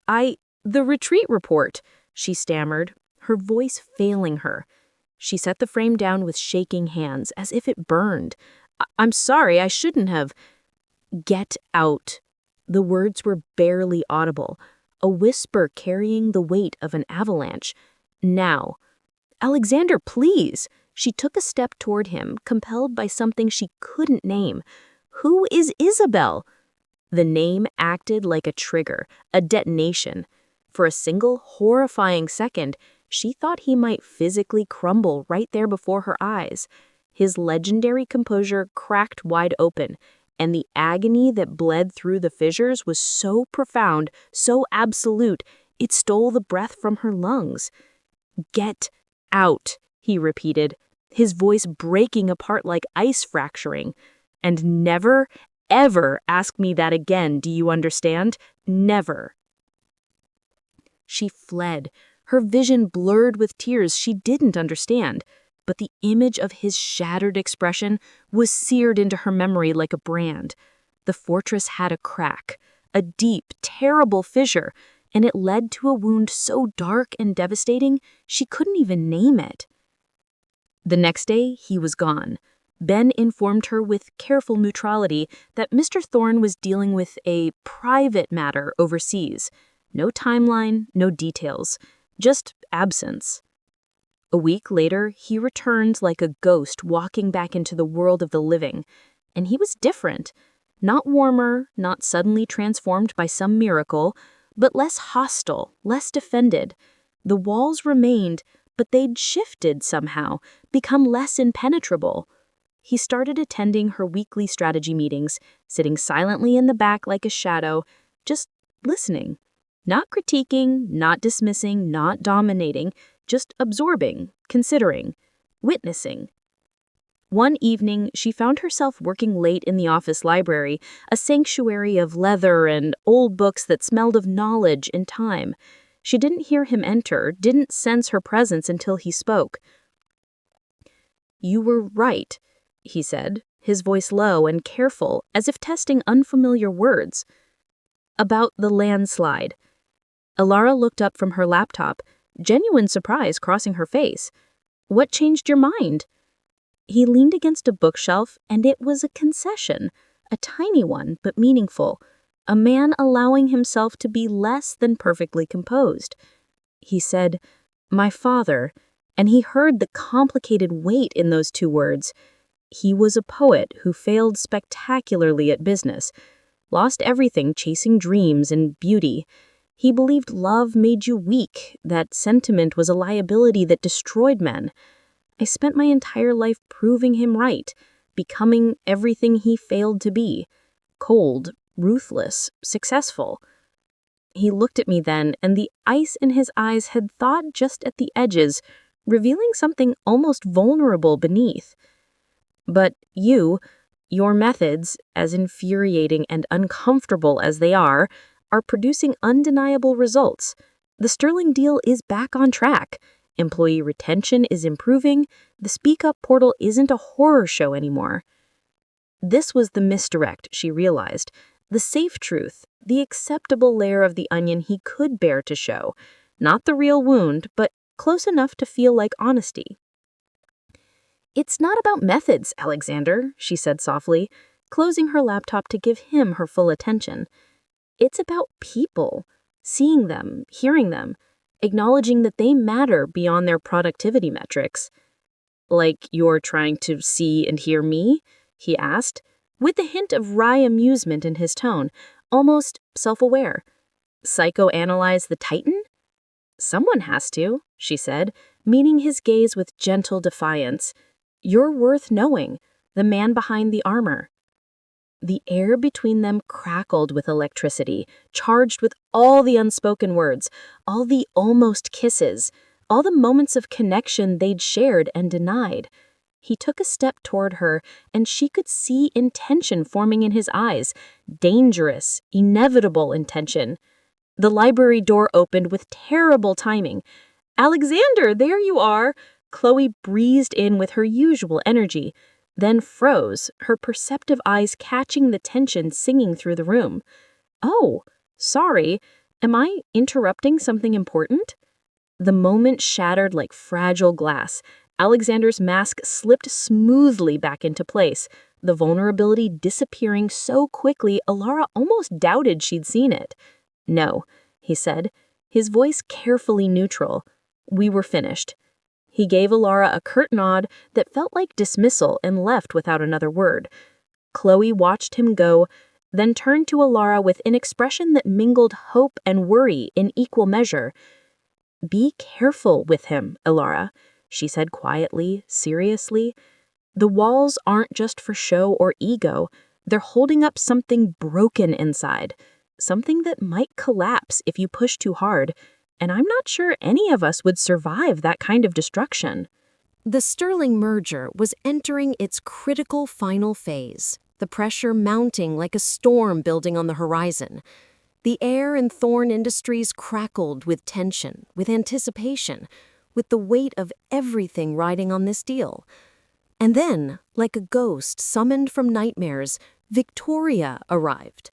The retreat report," she stammered, her voice failing her. She set the frame down with shaking hands, as if it burned. I'm sorry, I shouldn't have." "Get out." The words were barely audible, a whisper carrying the weight of an avalanche. "Now." "Alexander, please." She took a step toward him, compelled by something she couldn't name. "Who is Isabel?" The name acted like a trigger, a detonation. For a single horrifying second, she thought he might physically crumble right there before her eyes. His legendary composure cracked wide open, and the agony that bled through the fissures was so profound, so absolute, it stole the breath from her lungs. "Get out," he repeated, his voice breaking apart like ice fracturing. "And never, ever ask me that again, do you understand? Never." She fled, her vision blurred with tears she didn't understand, but the image of his shattered expression was seared into her memory like a brand. The fortress had a crack, a deep, terrible fissure, and it led to a wound so dark and devastating she couldn't even name it. The next day, he was gone. Ben informed her with careful neutrality that Mr. Thorne was dealing with a private matter overseas. No timeline, no details, just absence. A week later, he returned like a ghost walking back into the world of the living. And he was different. Not warmer, not suddenly transformed by some miracle, but less hostile, less defended. The walls remained, but they'd shifted somehow, become less impenetrable. He started attending her weekly strategy meetings, sitting silently in the back like a shadow, just listening. Not critiquing, not dismissing, not dominating, just absorbing, considering, witnessing. One evening, she found herself working late in the office library, a sanctuary of leather and old books that smelled of knowledge and time. She didn't hear him enter, didn't sense her presence until he spoke. "You were right," he said, his voice low and careful, as if testing unfamiliar words. "About the landslide." Alara looked up from her laptop, genuine surprise crossing her face. "What changed your mind?" He leaned against a bookshelf, and it was a concession, a tiny one but meaningful, a man allowing himself to be less than perfectly composed. He said, "My father," and he heard the complicated weight in those two words. He was a poet who failed spectacularly at business, lost everything chasing dreams and beauty. He believed love made you weak, that sentiment was a liability that destroyed men. I spent my entire life proving him right, becoming everything he failed to be. Cold, ruthless, successful. He looked at me then, and the ice in his eyes had thawed just at the edges, revealing something almost vulnerable beneath. But your methods, as infuriating and uncomfortable as they are producing undeniable results. The Sterling deal is back on track. Employee retention is improving. The Speak Up portal isn't a horror show anymore. This was the misdirect, she realized. The safe truth, the acceptable layer of the onion he could bear to show. Not the real wound, but close enough to feel like honesty. "It's not about methods, Alexander," she said softly, closing her laptop to give him her full attention. "It's about people, seeing them, hearing them, acknowledging that they matter beyond their productivity metrics." "Like you're trying to see and hear me?" he asked, with a hint of wry amusement in his tone, almost self-aware. "Psychoanalyze the Titan?" "Someone has to," she said, meeting his gaze with gentle defiance. "You're worth knowing, the man behind the armor." The air between them crackled with electricity, charged with all the unspoken words, all the almost kisses, all the moments of connection they'd shared and denied. He took a step toward her, and she could see intention forming in his eyes, dangerous, inevitable intention. The library door opened with terrible timing. "Alexander, there you are!" Chloe breezed in with her usual energy, then froze, her perceptive eyes catching the tension singing through the room. "Oh, sorry. Am I interrupting something important?" The moment shattered like fragile glass. Alexander's mask slipped smoothly back into place, the vulnerability disappearing so quickly Alara almost doubted she'd seen it. "No," he said, his voice carefully neutral. "We were finished." He gave Alara a curt nod that felt like dismissal and left without another word. Chloe watched him go, then turned to Alara with an expression that mingled hope and worry in equal measure. "Be careful with him, Alara," she said quietly, seriously. "The walls aren't just for show or ego. They're holding up something broken inside, something that might collapse if you push too hard. And I'm not sure any of us would survive that kind of destruction." The Sterling merger was entering its critical final phase, the pressure mounting like a storm building on the horizon. The air in Thorne Industries crackled with tension, with anticipation, with the weight of everything riding on this deal. And then, like a ghost summoned from nightmares, Victoria arrived.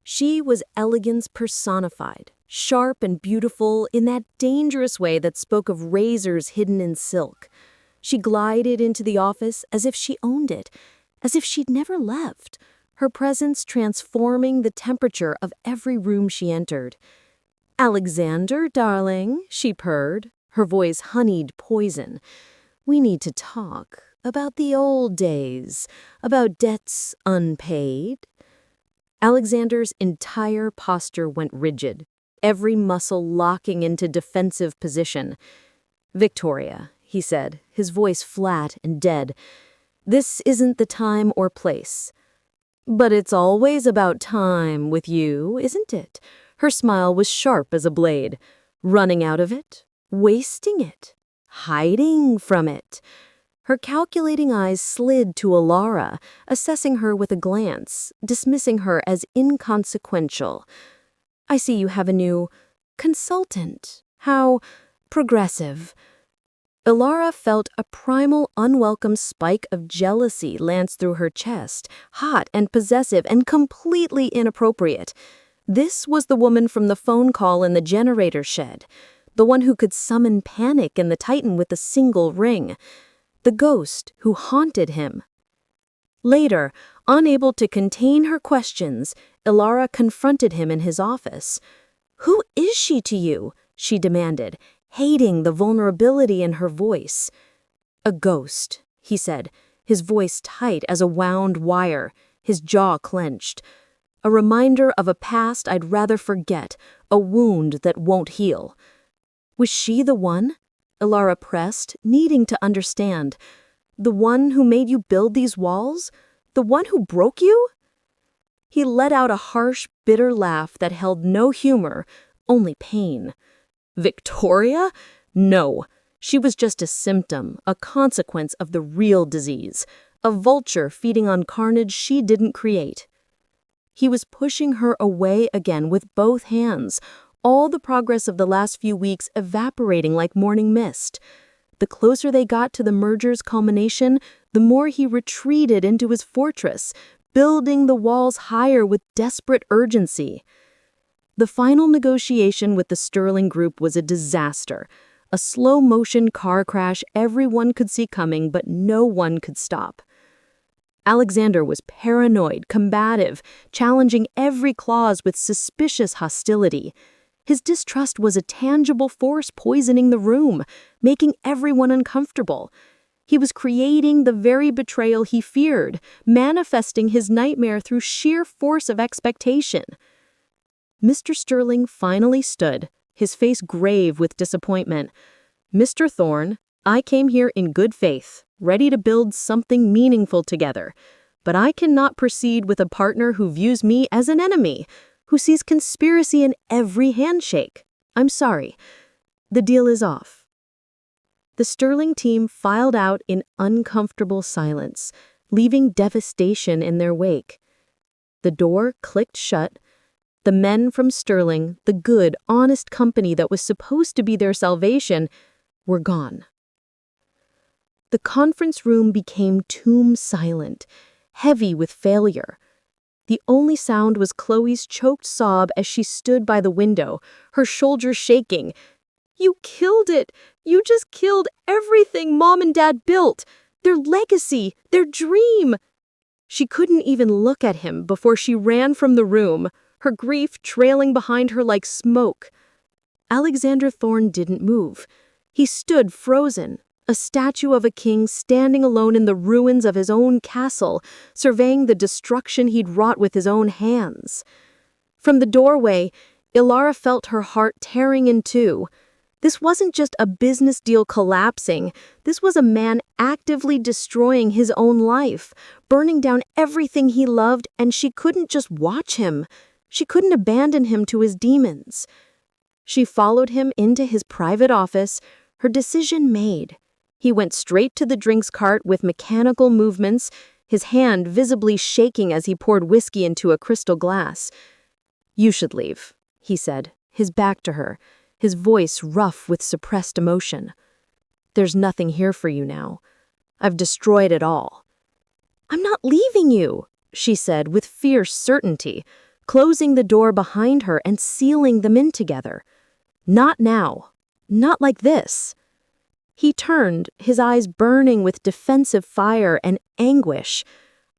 She was elegance personified, sharp and beautiful in that dangerous way that spoke of razors hidden in silk. She glided into the office as if she owned it, as if she'd never left, her presence transforming the temperature of every room she entered. "Alexander, darling," she purred, her voice honeyed poison. "We need to talk about the old days, about debts unpaid." Alexander's entire posture went rigid, every muscle locking into defensive position. "Victoria," he said, his voice flat and dead, "this isn't the time or place." "But it's always about time with you, isn't it?" Her smile was sharp as a blade. "Running out of it? Wasting it? Hiding from it?" Her calculating eyes slid to Alara, assessing her with a glance, dismissing her as inconsequential. "I see you have a new consultant. How progressive." Alara felt a primal, unwelcome spike of jealousy lance through her chest, hot and possessive and completely inappropriate. This was the woman from the phone call in the generator shed, the one who could summon panic in the Titan with a single ring, the ghost who haunted him. Later, unable to contain her questions, Alara confronted him in his office. "Who is she to you?" she demanded, hating the vulnerability in her voice. "A ghost," he said, his voice tight as a wound wire, his jaw clenched. "A reminder of a past I'd rather forget, a wound that won't heal." Was she the one? Alara pressed, needing to understand. "The one who made you build these walls? The one who broke you?" He let out a harsh, bitter laugh that held no humor, only pain. "Victoria? No. She was just a symptom, a consequence of the real disease, a vulture feeding on carnage she didn't create." He was pushing her away again with both hands, all the progress of the last few weeks evaporating like morning mist. The closer they got to the merger's culmination, the more he retreated into his fortress, building the walls higher with desperate urgency. The final negotiation with the Sterling Group was a disaster, a slow-motion car crash everyone could see coming but no one could stop. Alexander was paranoid, combative, challenging every clause with suspicious hostility. His distrust was a tangible force poisoning the room, making everyone uncomfortable. He was creating the very betrayal he feared, manifesting his nightmare through sheer force of expectation. Mr. Sterling finally stood, his face grave with disappointment. "Mr. Thorne, I came here in good faith, ready to build something meaningful together, but I cannot proceed with a partner who views me as an enemy, who sees conspiracy in every handshake. I'm sorry. The deal is off." The Sterling team filed out in uncomfortable silence, leaving devastation in their wake. The door clicked shut. The men from Sterling, the good, honest company that was supposed to be their salvation, were gone. The conference room became tomb silent, heavy with failure. The only sound was Chloe's choked sob as she stood by the window, her shoulders shaking. "You killed it! You just killed everything Mom and Dad built! Their legacy, their dream!" She couldn't even look at him before she ran from the room, her grief trailing behind her like smoke. Alexander Thorne didn't move. He stood frozen, a statue of a king standing alone in the ruins of his own castle, surveying the destruction he'd wrought with his own hands. From the doorway, Ilara felt her heart tearing in two. This wasn't just a business deal collapsing. This was a man actively destroying his own life, burning down everything he loved, and she couldn't just watch him. She couldn't abandon him to his demons. She followed him into his private office, her decision made. He went straight to the drinks cart with mechanical movements, his hand visibly shaking as he poured whiskey into a crystal glass. "You should leave," he said, his back to her, his voice rough with suppressed emotion. "There's nothing here for you now. I've destroyed it all." "I'm not leaving you," she said with fierce certainty, closing the door behind her and sealing them in together. "Not now. Not like this." He turned, his eyes burning with defensive fire and anguish.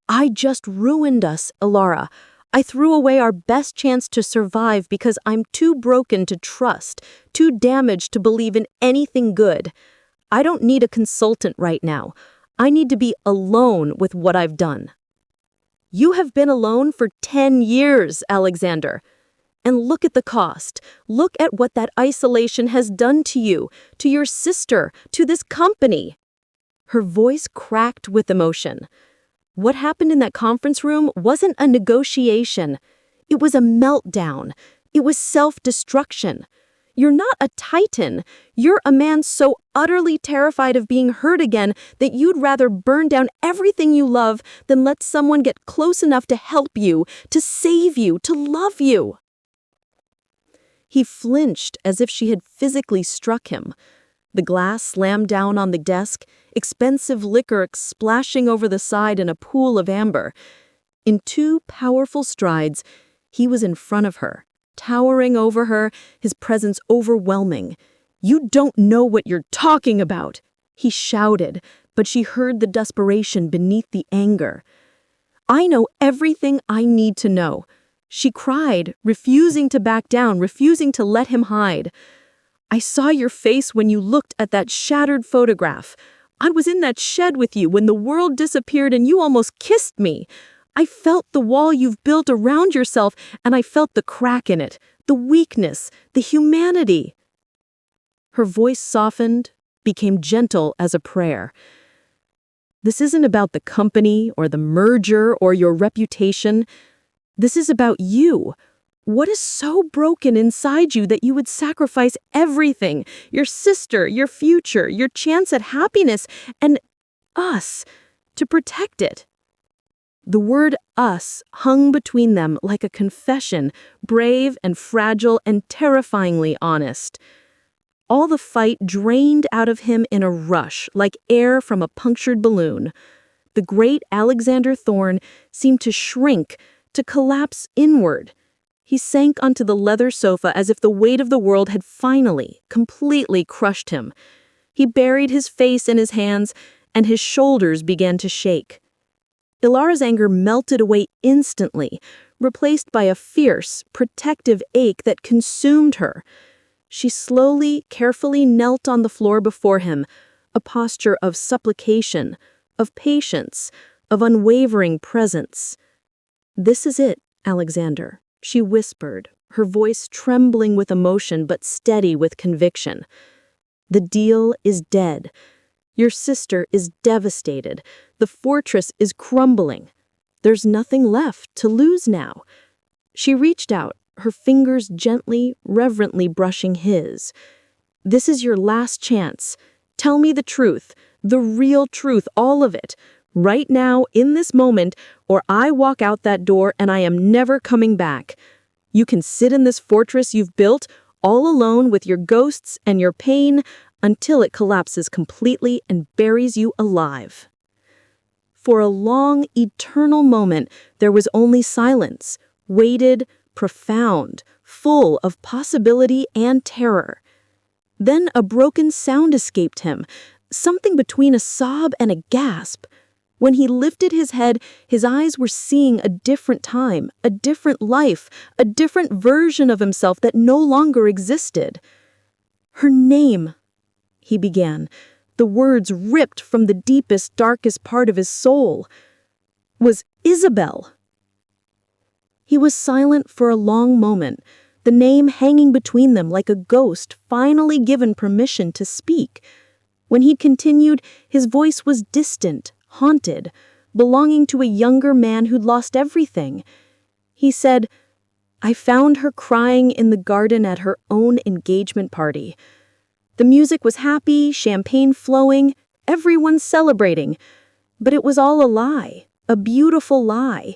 "I just ruined us, Ilara. I threw away our best chance to survive because I'm too broken to trust, too damaged to believe in anything good. I don't need a consultant right now. I need to be alone with what I've done." "You have been alone for 10 years, Alexander. And look at the cost. Look at what that isolation has done to you, to your sister, to this company." Her voice cracked with emotion. What happened in that conference room wasn't a negotiation. It was a meltdown. It was self-destruction. You're not a titan. You're a man so utterly terrified of being hurt again that you'd rather burn down everything you love than let someone get close enough to help you, to save you, to love you. He flinched as if she had physically struck him. The glass slammed down on the desk, expensive liquor splashing over the side in a pool of amber. In 2 powerful strides, he was in front of her, towering over her, his presence overwhelming. "You don't know what you're talking about," he shouted, but she heard the desperation beneath the anger. "I know everything I need to know," she cried, refusing to back down, refusing to let him hide. "I saw your face when you looked at that shattered photograph. I was in that shed with you when the world disappeared and you almost kissed me. I felt the wall you've built around yourself, and I felt the crack in it, the weakness, the humanity." Her voice softened, became gentle as a prayer. "This isn't about the company or the merger or your reputation. This is about you. What is so broken inside you that you would sacrifice everything, your sister, your future, your chance at happiness, and us, to protect it?" The word "us" hung between them like a confession, brave and fragile and terrifyingly honest. All the fight drained out of him in a rush, like air from a punctured balloon. The great Alexander Thorne seemed to shrink, to collapse inward. He sank onto the leather sofa as if the weight of the world had finally, completely crushed him. He buried his face in his hands, and his shoulders began to shake. Ilara's anger melted away instantly, replaced by a fierce, protective ache that consumed her. She slowly, carefully knelt on the floor before him, a posture of supplication, of patience, of unwavering presence. "This is it, Alexander," she whispered, her voice trembling with emotion but steady with conviction. "The deal is dead. Your sister is devastated. The fortress is crumbling. There's nothing left to lose now." She reached out, her fingers gently, reverently brushing his. "This is your last chance. Tell me the truth, the real truth, all of it, right now, in this moment, or I walk out that door and I am never coming back. You can sit in this fortress you've built, all alone with your ghosts and your pain, until it collapses completely and buries you alive." For a long, eternal moment, there was only silence, weighted, profound, full of possibility and terror. Then a broken sound escaped him, something between a sob and a gasp. When he lifted his head, his eyes were seeing a different time, a different life, a different version of himself that no longer existed. "Her name," he began, the words ripped from the deepest, darkest part of his soul, "was Isabel." He was silent for a long moment, the name hanging between them like a ghost finally given permission to speak. When he continued, his voice was distant, haunted, belonging to a younger man who'd lost everything. He said, "I found her crying in the garden at her own engagement party. The music was happy, champagne flowing, everyone celebrating. But it was all a lie, a beautiful lie.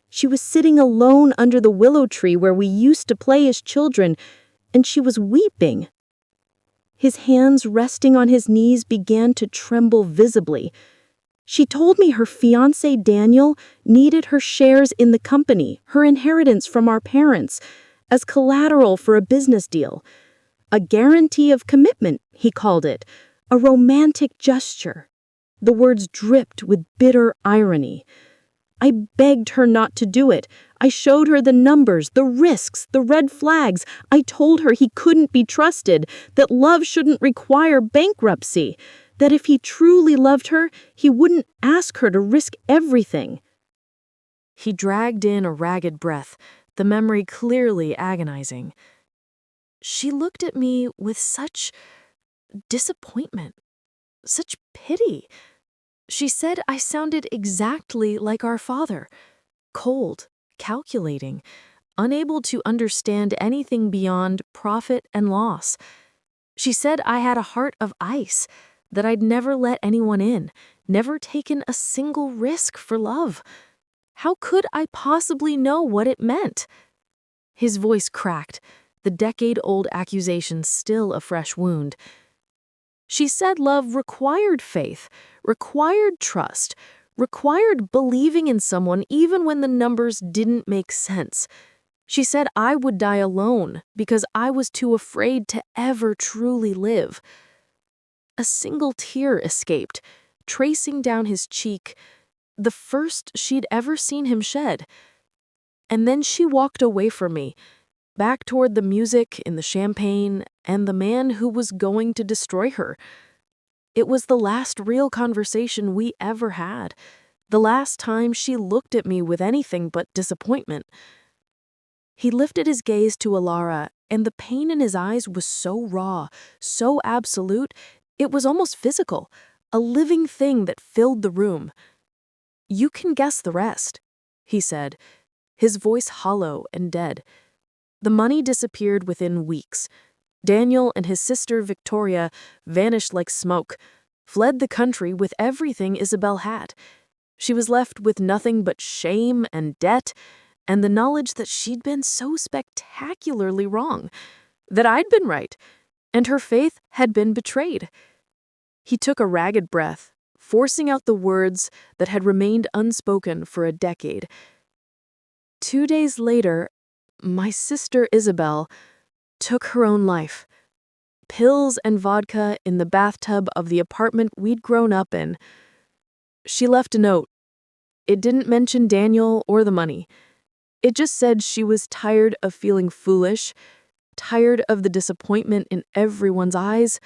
She was sitting alone under the willow tree where we used to play as children, and she was weeping." His hands resting on his knees began to tremble visibly. "She told me her fiancé Daniel needed her shares in the company, her inheritance from our parents, as collateral for a business deal. A guarantee of commitment, he called it. a romantic gesture. The words dripped with bitter irony. I begged her not to do it. I showed her the numbers, the risks, the red flags. I told her he couldn't be trusted, that love shouldn't require bankruptcy, that if he truly loved her, he wouldn't ask her to risk everything. He dragged in a ragged breath, the memory clearly agonizing. She looked at me with such disappointment, such pity. She said I sounded exactly like our father, cold, calculating, unable to understand anything beyond profit and loss. She said I had a heart of ice, that I'd never let anyone in, never taken a single risk for love. How could I possibly know what it meant? His voice cracked, the decade-old accusation still a fresh wound. She said love required faith, required trust, required believing in someone even when the numbers didn't make sense. She said I would die alone because I was too afraid to ever truly live. A single tear escaped, tracing down his cheek, the first she'd ever seen him shed. And then she walked away from me, back toward the music in the champagne and the man who was going to destroy her. It was the last real conversation we ever had, the last time she looked at me with anything but disappointment. He lifted his gaze to Alara, and the pain in his eyes was so raw, so absolute, it was almost physical, a living thing that filled the room. "You can guess the rest," he said, his voice hollow and dead. The money disappeared within weeks. Daniel and his sister Victoria vanished like smoke, fled the country with everything Isabel had. She was left with nothing but shame and debt, and the knowledge that she'd been so spectacularly wrong, that I'd been right, and her faith had been betrayed. He took a ragged breath, forcing out the words that had remained unspoken for a decade. 2 days later, my sister Isabel took her own life. Pills and vodka in the bathtub of the apartment we'd grown up in. She left a note. It didn't mention Daniel or the money. It just said she was tired of feeling foolish, tired of the disappointment in everyone's eyes,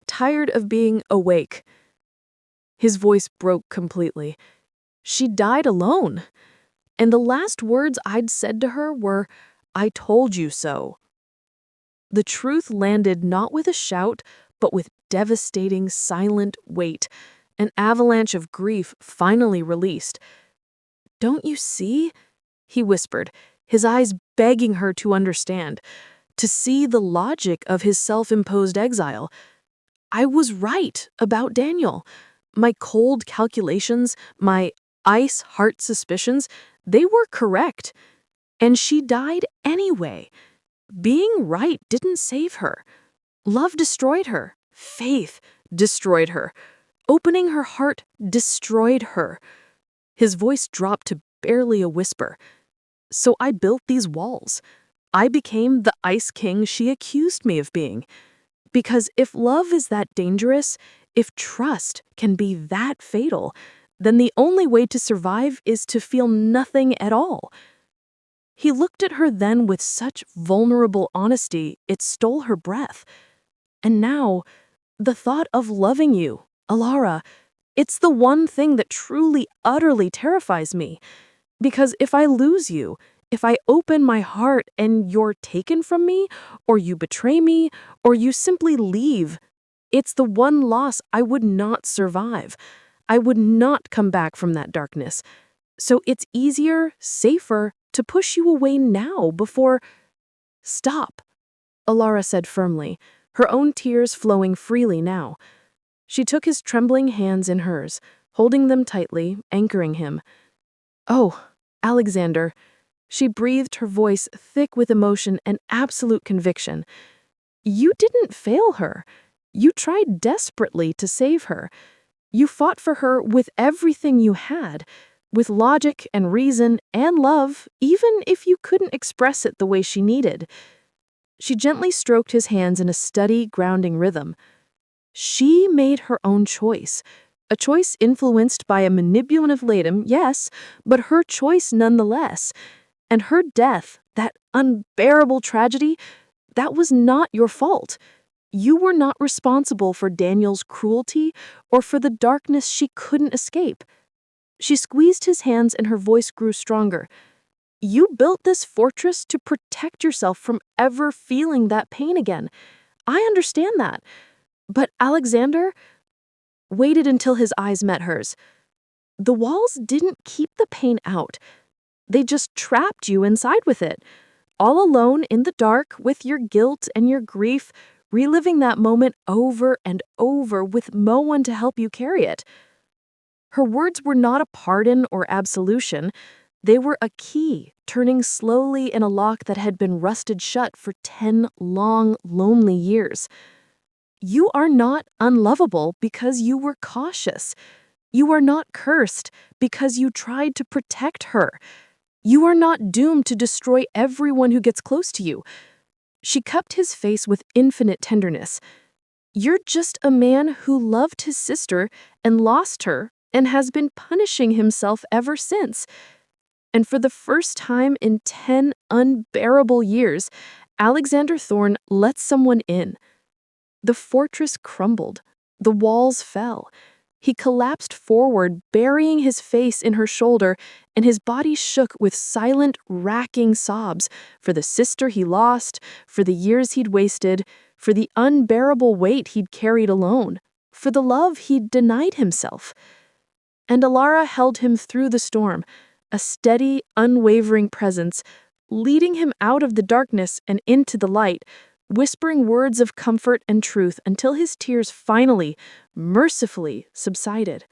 tired of being awake. His voice broke completely. She died alone. And the last words I'd said to her were, "I told you so." The truth landed not with a shout, but with devastating, silent weight, an avalanche of grief finally released. "Don't you see?" he whispered, his eyes begging her to understand, to see the logic of his self-imposed exile. "I was right about Daniel. My cold calculations, my ice-heart suspicions, they were correct. And she died anyway. Being right didn't save her. Love destroyed her. Faith destroyed her. Opening her heart destroyed her." His voice dropped to barely a whisper. "So I built these walls. I became the Ice King she accused me of being. Because if love is that dangerous, if trust can be that fatal, then the only way to survive is to feel nothing at all." He looked at her then with such vulnerable honesty it stole her breath. "And now, the thought of loving you, Alara, it's the one thing that truly, utterly terrifies me. Because if I lose you, if I open my heart and you're taken from me, or you betray me, or you simply leave, it's the one loss I would not survive. I would not come back from that darkness. So it's easier, safer, to push you away now before—" "Stop," Alara said firmly, her own tears flowing freely now. She took his trembling hands in hers, holding them tightly, anchoring him. "Oh, Alexander," she breathed, her voice thick with emotion and absolute conviction. "You didn't fail her. You tried desperately to save her. You fought for her with everything you had, with logic and reason and love, even if you couldn't express it the way she needed." She gently stroked his hands in a steady, grounding rhythm. She made her own choice. A choice influenced by a manipulative Latham, yes, but her choice nonetheless. And her death, that unbearable tragedy, that was not your fault. You were not responsible for Daniel's cruelty or for the darkness she couldn't escape. She squeezed his hands and her voice grew stronger. You built this fortress to protect yourself from ever feeling that pain again. I understand that. But Alexander waited until his eyes met hers. The walls didn't keep the pain out. They just trapped you inside with it, all alone in the dark with your guilt and your grief, reliving that moment over and over with no one to help you carry it. Her words were not a pardon or absolution. They were a key, turning slowly in a lock that had been rusted shut for 10 long, lonely years. You are not unlovable because you were cautious. You are not cursed because you tried to protect her. You are not doomed to destroy everyone who gets close to you. She cupped his face with infinite tenderness. You're just a man who loved his sister and lost her and has been punishing himself ever since. And for the first time in 10 unbearable years, Alexander Thorne let someone in. The fortress crumbled. The walls fell. He collapsed forward, burying his face in her shoulder, and his body shook with silent, racking sobs for the sister he lost, for the years he'd wasted, for the unbearable weight he'd carried alone, for the love he'd denied himself. And Alara held him through the storm, a steady, unwavering presence, leading him out of the darkness and into the light, whispering words of comfort and truth until his tears finally, mercifully subsided.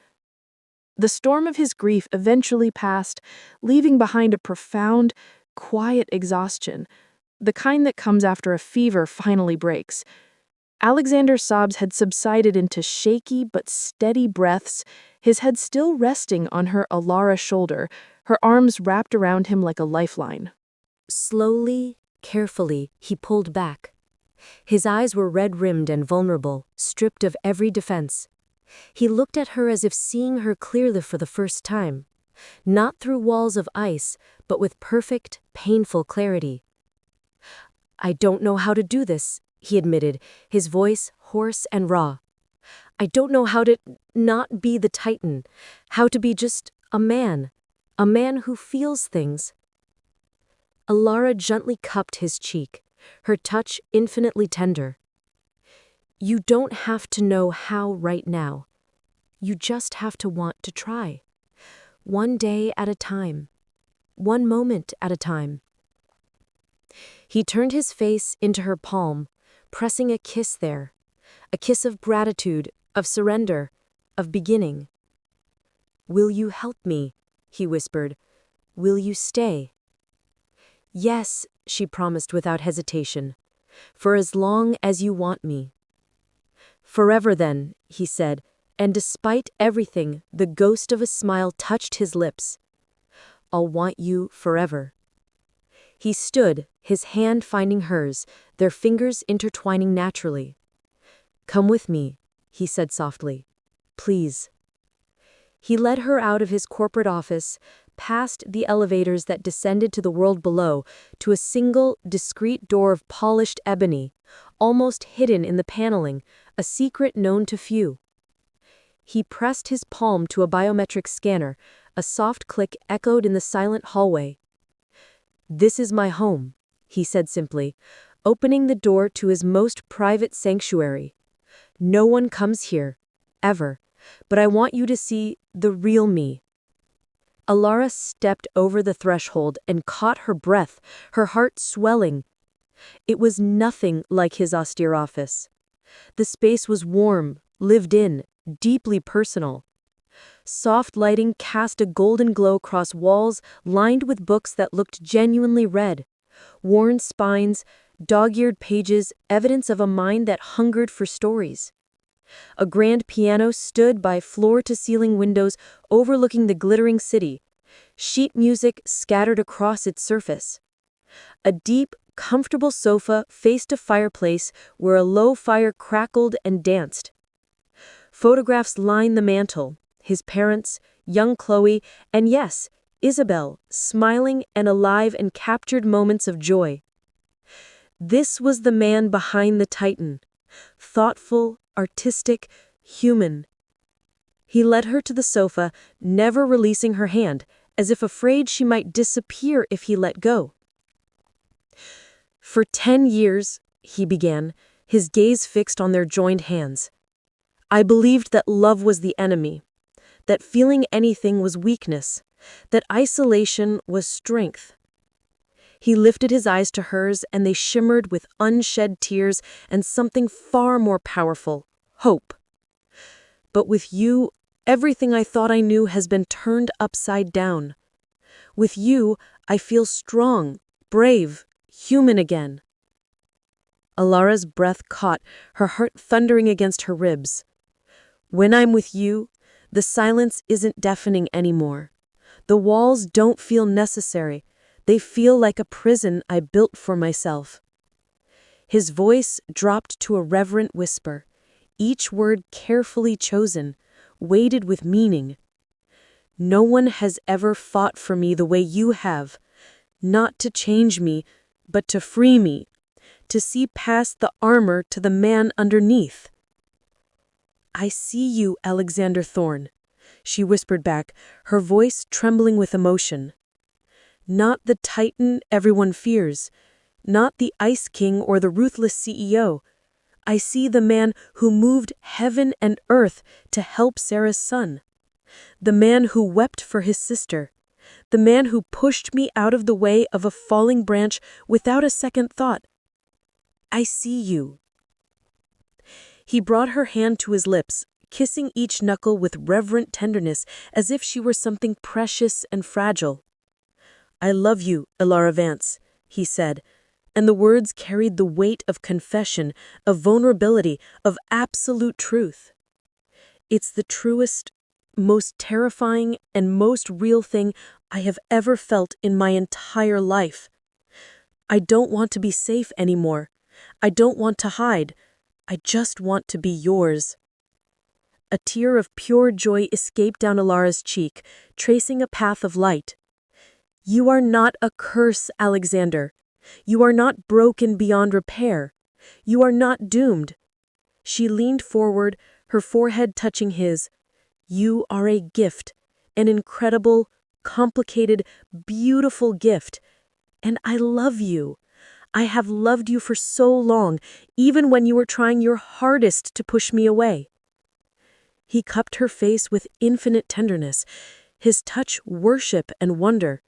The storm of his grief eventually passed, leaving behind a profound, quiet exhaustion, the kind that comes after a fever finally breaks. Alexander's sobs had subsided into shaky but steady breaths, his head still resting on her Alara shoulder, her arms wrapped around him like a lifeline. Slowly, carefully, he pulled back. His eyes were red-rimmed and vulnerable, stripped of every defense. He looked at her as if seeing her clearly for the first time, not through walls of ice, but with perfect, painful clarity. "I don't know how to do this," he admitted, his voice hoarse and raw. "I don't know how to not be the Titan, how to be just a man who feels things." Alara gently cupped his cheek, her touch infinitely tender. "You don't have to know how right now. You just have to want to try. One day at a time. One moment at a time." He turned his face into her palm, pressing a kiss there, a kiss of gratitude, of surrender, of beginning. "Will you help me?" he whispered. "Will you stay?" "Yes," she promised without hesitation, "for as long as you want me." "Forever then," he said, and despite everything, the ghost of a smile touched his lips. "I'll want you forever." He stood, his hand finding hers, their fingers intertwining naturally. "Come with me," he said softly. "Please." He led her out of his corporate office, past the elevators that descended to the world below, to a single, discreet door of polished ebony, almost hidden in the paneling, a secret known to few. He pressed his palm to a biometric scanner, a soft click echoed in the silent hallway. "This is my home," he said simply, opening the door to his most private sanctuary. "No one comes here, ever, but I want you to see the real me." Alara stepped over the threshold and caught her breath, her heart swelling. It was nothing like his austere office. The space was warm, lived in, deeply personal. Soft lighting cast a golden glow across walls lined with books that looked genuinely read. Worn spines, dog-eared pages, evidence of a mind that hungered for stories. A grand piano stood by floor-to-ceiling windows overlooking the glittering city. Sheet music scattered across its surface. A deep, comfortable sofa faced a fireplace where a low fire crackled and danced. Photographs line the mantel, his parents, young Chloe, and yes, Isabel, smiling and alive and captured moments of joy. This was the man behind the Titan. Thoughtful, artistic, human. He led her to the sofa, never releasing her hand, as if afraid she might disappear if he let go. For 10 years, he began, his gaze fixed on their joined hands. I believed that love was the enemy, that feeling anything was weakness, that isolation was strength. He lifted his eyes to hers, and they shimmered with unshed tears and something far more powerful, hope. But with you, everything I thought I knew has been turned upside down. With you, I feel strong, brave, human again. Alara's breath caught, her heart thundering against her ribs. When I'm with you, the silence isn't deafening anymore. The walls don't feel necessary. They feel like a prison I built for myself. His voice dropped to a reverent whisper, each word carefully chosen, weighted with meaning. No one has ever fought for me the way you have, not to change me, but to free me, to see past the armor to the man underneath. I see you, Alexander Thorne, she whispered back, her voice trembling with emotion. Not the Titan everyone fears, not the Ice King or the ruthless CEO. I see the man who moved heaven and earth to help Sarah's son. The man who wept for his sister. The man who pushed me out of the way of a falling branch without a second thought. I see you. He brought her hand to his lips, kissing each knuckle with reverent tenderness as if she were something precious and fragile. I love you, Ilara Vance, he said, and the words carried the weight of confession, of vulnerability, of absolute truth. It's the truest, most terrifying, and most real thing I have ever felt in my entire life. I don't want to be safe anymore. I don't want to hide. I just want to be yours. A tear of pure joy escaped down Alara's cheek, tracing a path of light. You are not a curse, Alexander. You are not broken beyond repair. You are not doomed. She leaned forward, her forehead touching his. You are a gift, an incredible, complicated, beautiful gift. And I love you. I have loved you for so long, even when you were trying your hardest to push me away. He cupped her face with infinite tenderness, his touch worship and wonder.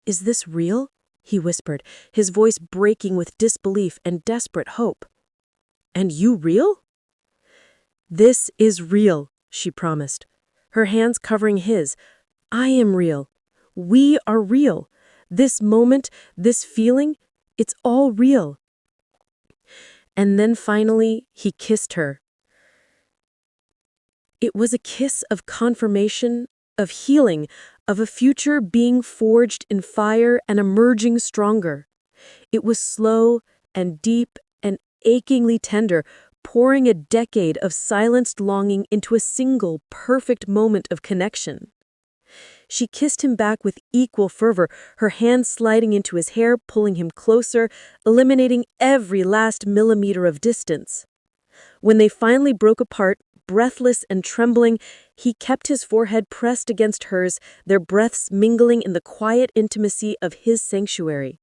Is this real? He whispered, his voice breaking with disbelief and desperate hope. And you real? This is real, she promised, her hands covering his. I am real. We are real. This moment, this feeling, it's all real. And then finally, he kissed her. It was a kiss of confirmation, of healing, of a future being forged in fire and emerging stronger. It was slow and deep and achingly tender, pouring a decade of silenced longing into a single, perfect moment of connection. She kissed him back with equal fervor, her hand sliding into his hair, pulling him closer, eliminating every last millimeter of distance. When they finally broke apart, breathless and trembling, he kept his forehead pressed against hers, their breaths mingling in the quiet intimacy of his sanctuary.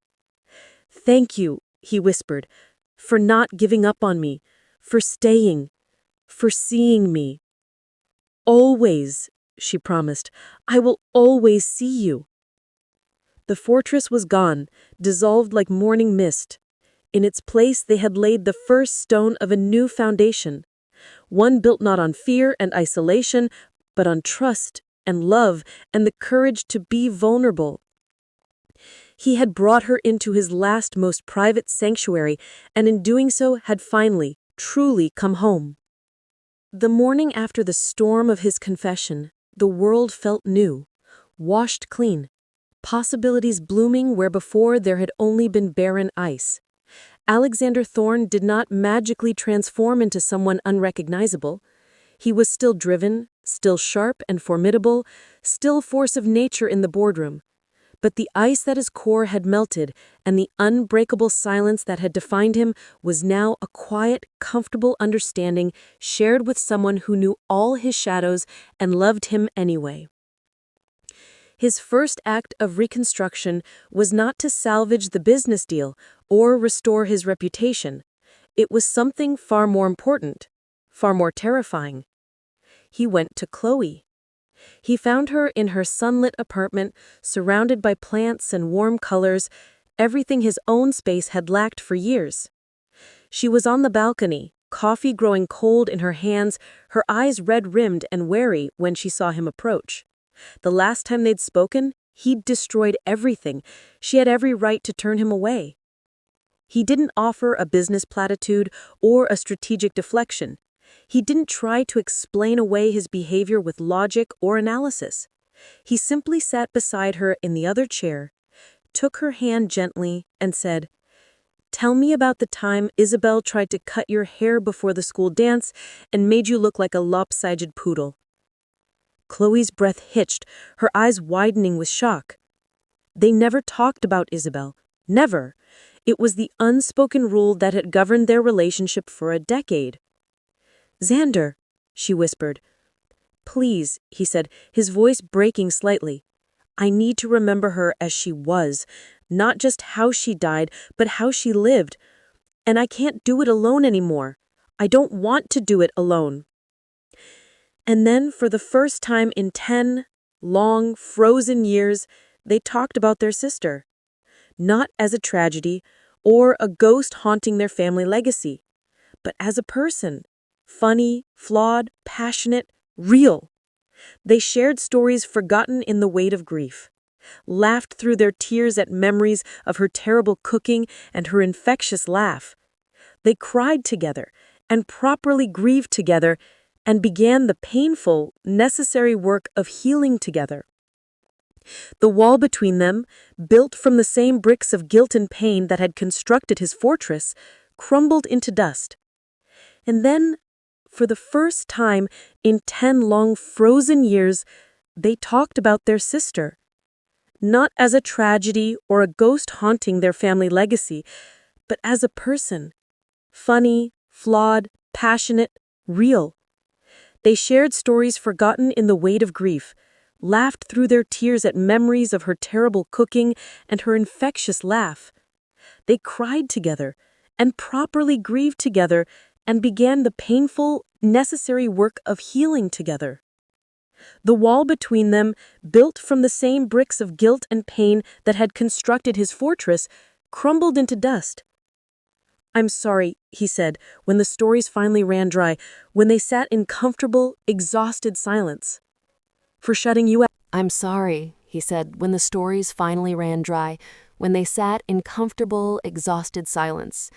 Thank you, he whispered, for not giving up on me, for staying, for seeing me. Always, she promised, I will always see you. The fortress was gone, dissolved like morning mist. In its place they had laid the first stone of a new foundation, one built not on fear and isolation, but on trust and love and the courage to be vulnerable. He had brought her into his last, most private sanctuary, and in doing so had finally, truly come home. The morning after the storm of his confession, the world felt new, washed clean, possibilities blooming where before there had only been barren ice. Alexander Thorne did not magically transform into someone unrecognizable. He was still driven, still sharp and formidable, still force of nature in the boardroom. But the ice at his core had melted, and the unbreakable silence that had defined him was now a quiet, comfortable understanding shared with someone who knew all his shadows and loved him anyway. His first act of reconstruction was not to salvage the business deal or restore his reputation. It was something far more important, far more terrifying. He went to Chloe. He found her in her sunlit apartment, surrounded by plants and warm colors, everything his own space had lacked for years. She was on the balcony, coffee growing cold in her hands, her eyes red-rimmed and wary when she saw him approach. The last time they'd spoken, he'd destroyed everything. She had every right to turn him away. He didn't offer a business platitude or a strategic deflection. He didn't try to explain away his behavior with logic or analysis. He simply sat beside her in the other chair, took her hand gently, and said, "Tell me about the time Isabel tried to cut your hair before the school dance and made you look like a lopsided poodle." Chloe's breath hitched, her eyes widening with shock. They never talked about Isabel. Never. It was the unspoken rule that had governed their relationship for a decade. "Xander," she whispered. "Please," he said, his voice breaking slightly. "I need to remember her as she was, not just how she died, but how she lived. And I can't do it alone anymore. I don't want to do it alone." And then, for the first time in 10 long, frozen years, they talked about their sister. Not as a tragedy or a ghost haunting their family legacy, but as a person. Funny, flawed, passionate, real. They shared stories forgotten in the weight of grief, laughed through their tears at memories of her terrible cooking and her infectious laugh. They cried together and properly grieved together and began the painful, necessary work of healing together. The wall between them, built from the same bricks of guilt and pain that had constructed his fortress, crumbled into dust. And then, for the first time in 10 long frozen years, they talked about their sister. Not as a tragedy or a ghost haunting their family legacy, but as a person. Funny, flawed, passionate, real. They shared stories forgotten in the weight of grief, laughed through their tears at memories of her terrible cooking and her infectious laugh. They cried together and properly grieved together and began the painful, necessary work of healing together. The wall between them, built from the same bricks of guilt and pain that had constructed his fortress, crumbled into dust. "I'm sorry," he said, when the stories finally ran dry, when they sat in comfortable, exhausted silence. "For shutting you out." "I'm sorry," he said, when the stories finally ran dry, when they sat in comfortable, exhausted silence.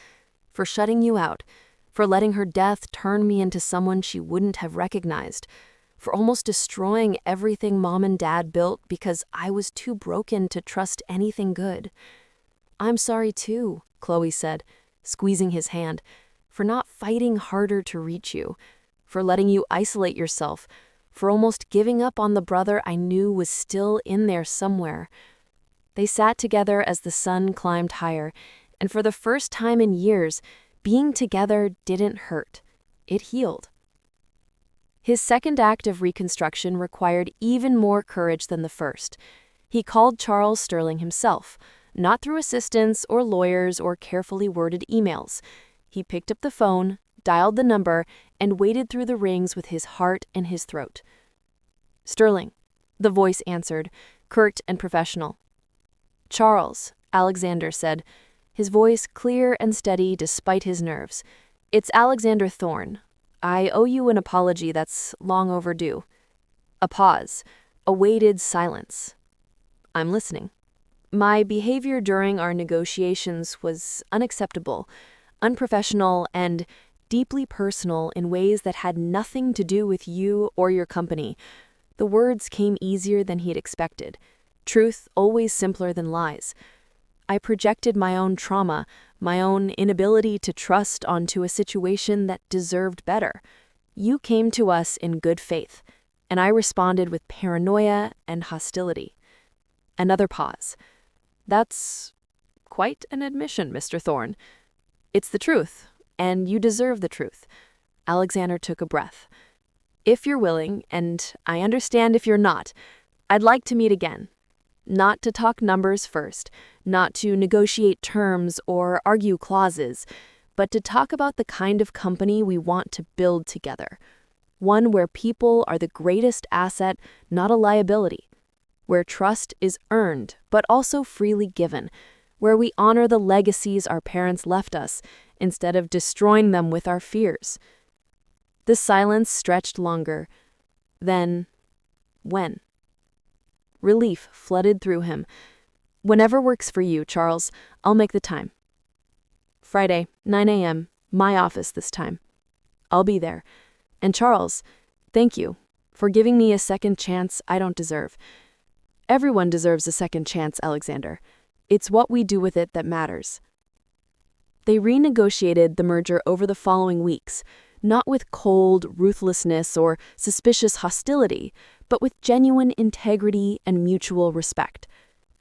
"For shutting you out. For letting her death turn me into someone she wouldn't have recognized. For almost destroying everything Mom and Dad built because I was too broken to trust anything good." "I'm sorry too," Chloe said, squeezing his hand, "for not fighting harder to reach you, for letting you isolate yourself, for almost giving up on the brother I knew was still in there somewhere." They sat together as the sun climbed higher, and for the first time in years, being together didn't hurt. It healed. His second act of reconstruction required even more courage than the first. He called Charles Sterling himself, not through assistants or lawyers or carefully worded emails. He picked up the phone, dialed the number, and waded through the rings with his heart in his throat. "Sterling," the voice answered, curt and professional. "Charles," Alexander said, his voice clear and steady despite his nerves. "It's Alexander Thorne. I owe you an apology that's long overdue." A pause, a weighted silence. "I'm listening." "My behavior during our negotiations was unacceptable, unprofessional, and deeply personal in ways that had nothing to do with you or your company." The words came easier than he'd expected. Truth always simpler than lies. "I projected my own trauma, my own inability to trust onto a situation that deserved better. You came to us in good faith, and I responded with paranoia and hostility. Another pause. That's quite an admission, Mr. Thorne. It's the truth, and you deserve the truth. Alexander took a breath. If you're willing, and I understand if you're not, I'd like to meet again. Not to talk numbers first, not to negotiate terms or argue clauses, but to talk about the kind of company we want to build together. One where people are the greatest asset, not a liability. Where trust is earned, but also freely given. Where we honor the legacies our parents left us, instead of destroying them with our fears. The silence stretched longer. Then, when? Relief flooded through him. Whenever works for you, Charles. I'll make the time. Friday, 9 a.m., my office this time. I'll be there. And Charles, thank you for giving me a second chance I don't deserve. Everyone deserves a second chance, Alexander. It's what we do with it that matters. They renegotiated the merger over the following weeks, not with cold ruthlessness or suspicious hostility, but with genuine integrity and mutual respect.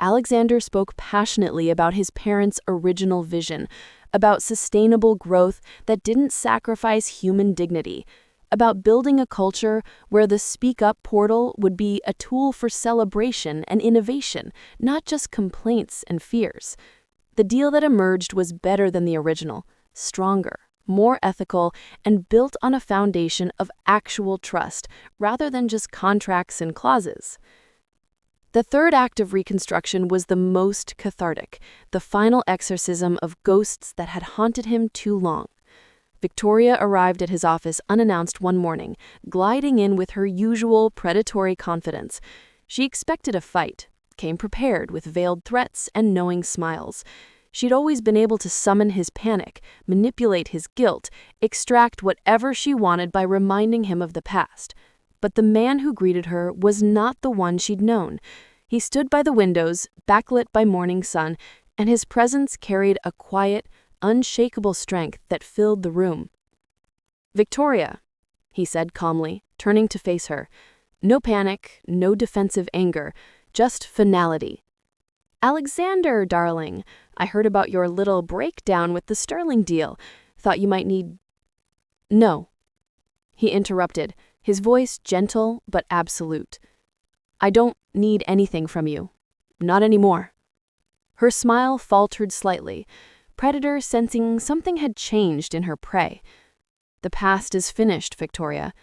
Alexander spoke passionately about his parents' original vision, about sustainable growth that didn't sacrifice human dignity, about building a culture where the Speak Up portal would be a tool for celebration and innovation, not just complaints and fears. The deal that emerged was better than the original, stronger, more ethical, and built on a foundation of actual trust, rather than just contracts and clauses. The third act of reconstruction was the most cathartic, the final exorcism of ghosts that had haunted him too long. Victoria arrived at his office unannounced one morning, gliding in with her usual predatory confidence. She expected a fight, came prepared with veiled threats and knowing smiles. She'd always been able to summon his panic, manipulate his guilt, extract whatever she wanted by reminding him of the past. But the man who greeted her was not the one she'd known. He stood by the windows, backlit by morning sun, and his presence carried a quiet, unshakable strength that filled the room. "Victoria," he said calmly, turning to face her. No panic, no defensive anger, just finality. "Alexander, darling, I heard about your little breakdown with the Sterling deal. Thought you might need—" "No," he interrupted, his voice gentle but absolute. "I don't need anything from you. Not anymore." Her smile faltered slightly, Predator sensing something had changed in her prey. "The past is finished, Victoria,"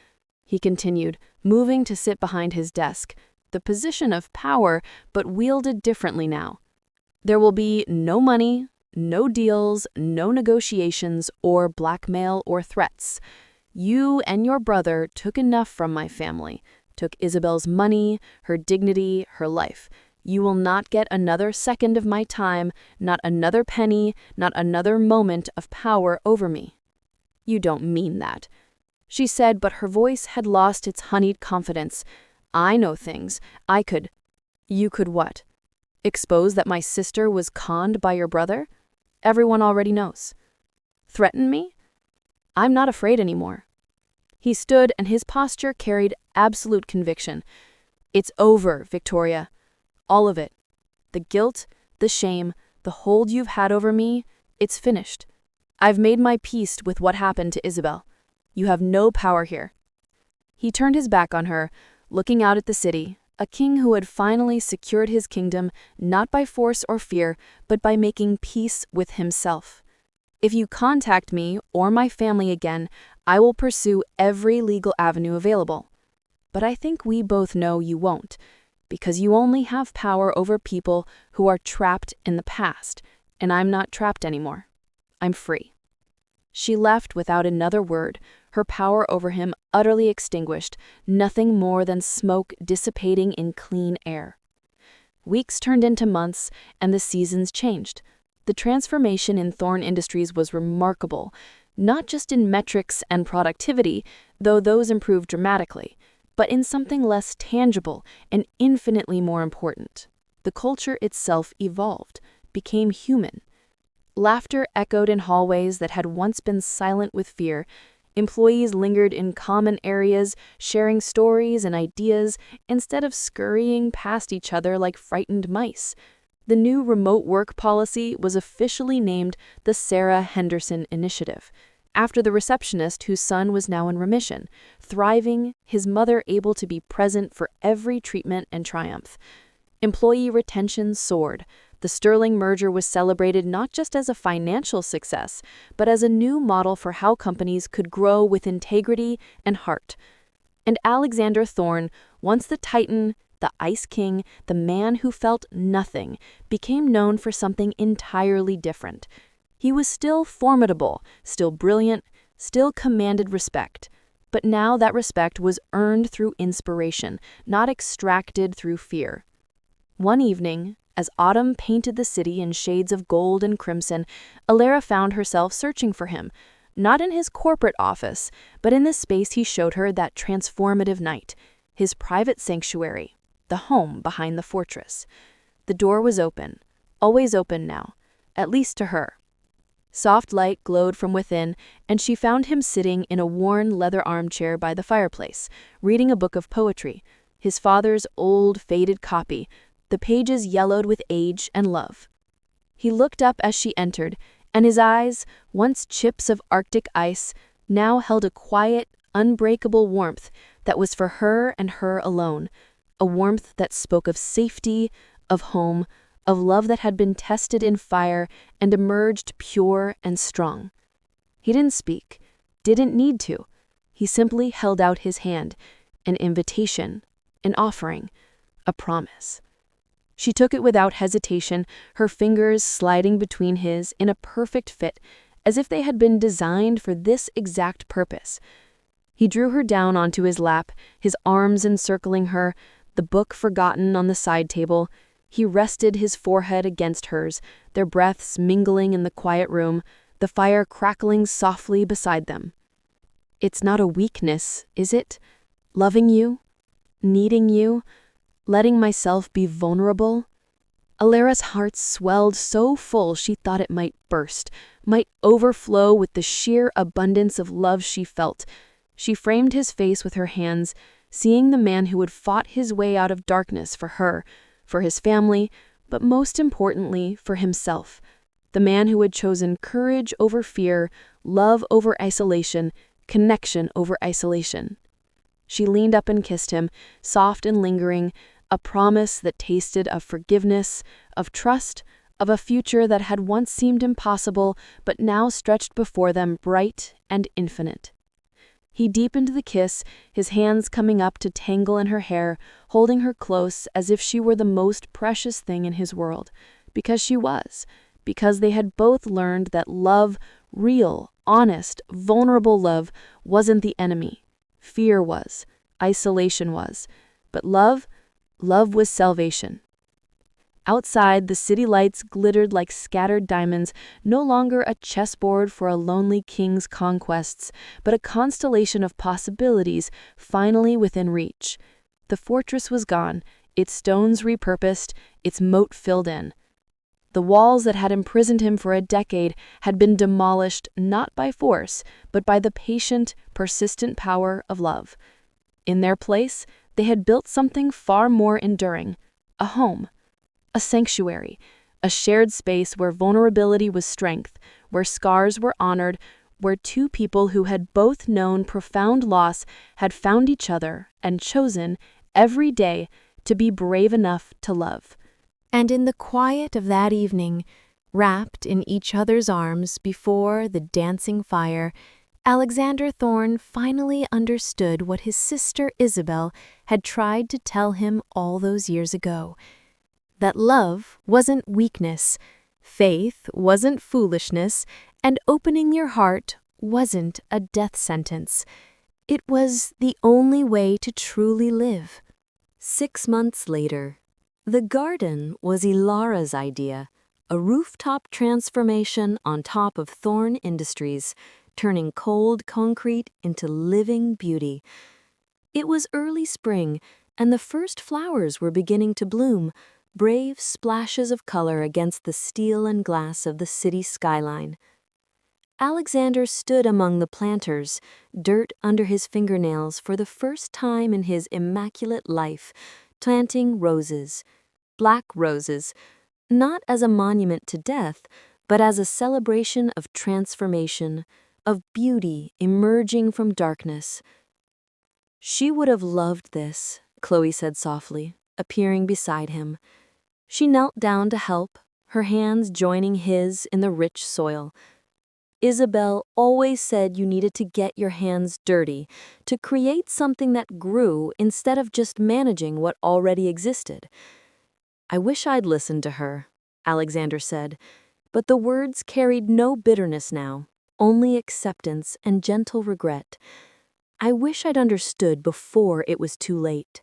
he continued, moving to sit behind his desk, the position of power, but wielded differently now. "There will be no money, no deals, no negotiations, or blackmail or threats. You and your brother took enough from my family, took Isabel's money, her dignity, her life. You will not get another second of my time, not another penny, not another moment of power over me." "You don't mean that," she said, but her voice had lost its honeyed confidence. "I know things. I could—" "You could what? Expose that my sister was conned by your brother? Everyone already knows. Threaten me? I'm not afraid anymore." He stood, and his posture carried absolute conviction. "It's over, Victoria. All of it. The guilt, the shame, the hold you've had over me, it's finished. I've made my peace with what happened to Isabel. You have no power here." He turned his back on her, looking out at the city, a king who had finally secured his kingdom not by force or fear, but by making peace with himself. "If you contact me or my family again, I will pursue every legal avenue available. But I think we both know you won't, because you only have power over people who are trapped in the past, and I'm not trapped anymore. I'm free." She left without another word, her power over him utterly extinguished, nothing more than smoke dissipating in clean air. Weeks turned into months, and the seasons changed. The transformation in Thorne Industries was remarkable, not just in metrics and productivity, though those improved dramatically, but in something less tangible and infinitely more important. The culture itself evolved, became human. Laughter echoed in hallways that had once been silent with fear, Employees lingered in common areas, sharing stories and ideas instead of scurrying past each other like frightened mice. The new remote work policy was officially named the Sarah Henderson Initiative, after the receptionist whose son was now in remission, thriving, his mother able to be present for every treatment and triumph. Employee retention soared. The Sterling merger was celebrated not just as a financial success, but as a new model for how companies could grow with integrity and heart. And Alexander Thorne, once the Titan, the Ice King, the man who felt nothing, became known for something entirely different. He was still formidable, still brilliant, still commanded respect. But now that respect was earned through inspiration, not extracted through fear. One evening, as autumn painted the city in shades of gold and crimson, Alara found herself searching for him, not in his corporate office, but in the space he showed her that transformative night, his private sanctuary, the home behind the fortress. The door was open, always open now, at least to her. Soft light glowed from within, and she found him sitting in a worn leather armchair by the fireplace, reading a book of poetry, his father's old, faded copy, the pages yellowed with age and love. He looked up as she entered, and his eyes, once chips of Arctic ice, now held a quiet, unbreakable warmth that was for her and her alone, a warmth that spoke of safety, of home, of love that had been tested in fire and emerged pure and strong. He didn't speak, didn't need to. He simply held out his hand, an invitation, an offering, a promise. She took it without hesitation, her fingers sliding between his in a perfect fit, as if they had been designed for this exact purpose. He drew her down onto his lap, his arms encircling her, the book forgotten on the side table. He rested his forehead against hers, their breaths mingling in the quiet room, the fire crackling softly beside them. "It's not a weakness, is it? Loving you? Needing you? Letting myself be vulnerable?" Alara's heart swelled so full she thought it might burst, might overflow with the sheer abundance of love she felt. She framed his face with her hands, seeing the man who had fought his way out of darkness for her, for his family, but most importantly, for himself. The man who had chosen courage over fear, love over isolation, connection over isolation. She leaned up and kissed him, soft and lingering, a promise that tasted of forgiveness, of trust, of a future that had once seemed impossible but now stretched before them bright and infinite. He deepened the kiss, his hands coming up to tangle in her hair, holding her close as if she were the most precious thing in his world, because she was, because they had both learned that love, real, honest, vulnerable love, wasn't the enemy. Fear was, isolation was, but love was salvation. Outside, the city lights glittered like scattered diamonds, no longer a chessboard for a lonely king's conquests, but a constellation of possibilities finally within reach. The fortress was gone, its stones repurposed, its moat filled in. The walls that had imprisoned him for a decade had been demolished not by force, but by the patient, persistent power of love. In their place, they had built something far more enduring, a home, a sanctuary, a shared space where vulnerability was strength, where scars were honored, where two people who had both known profound loss had found each other and chosen, every day, to be brave enough to love. And in the quiet of that evening, wrapped in each other's arms before the dancing fire, Alexander Thorne finally understood what his sister Isabel had tried to tell him all those years ago. That love wasn't weakness, faith wasn't foolishness, and opening your heart wasn't a death sentence. It was the only way to truly live. 6 months later, the garden was Ilara's idea, a rooftop transformation on top of Thorne Industries, turning cold concrete into living beauty. It was early spring, and the first flowers were beginning to bloom, brave splashes of color against the steel and glass of the city skyline. Alexander stood among the planters, dirt under his fingernails for the first time in his immaculate life, planting roses, black roses, not as a monument to death, but as a celebration of transformation, of beauty emerging from darkness. She would have loved this, Chloe said softly, appearing beside him. She knelt down to help, her hands joining his in the rich soil. Isabel always said you needed to get your hands dirty, to create something that grew instead of just managing what already existed. I wish I'd listened to her, Alexander said, but the words carried no bitterness now, only acceptance and gentle regret. I wish I'd understood before it was too late.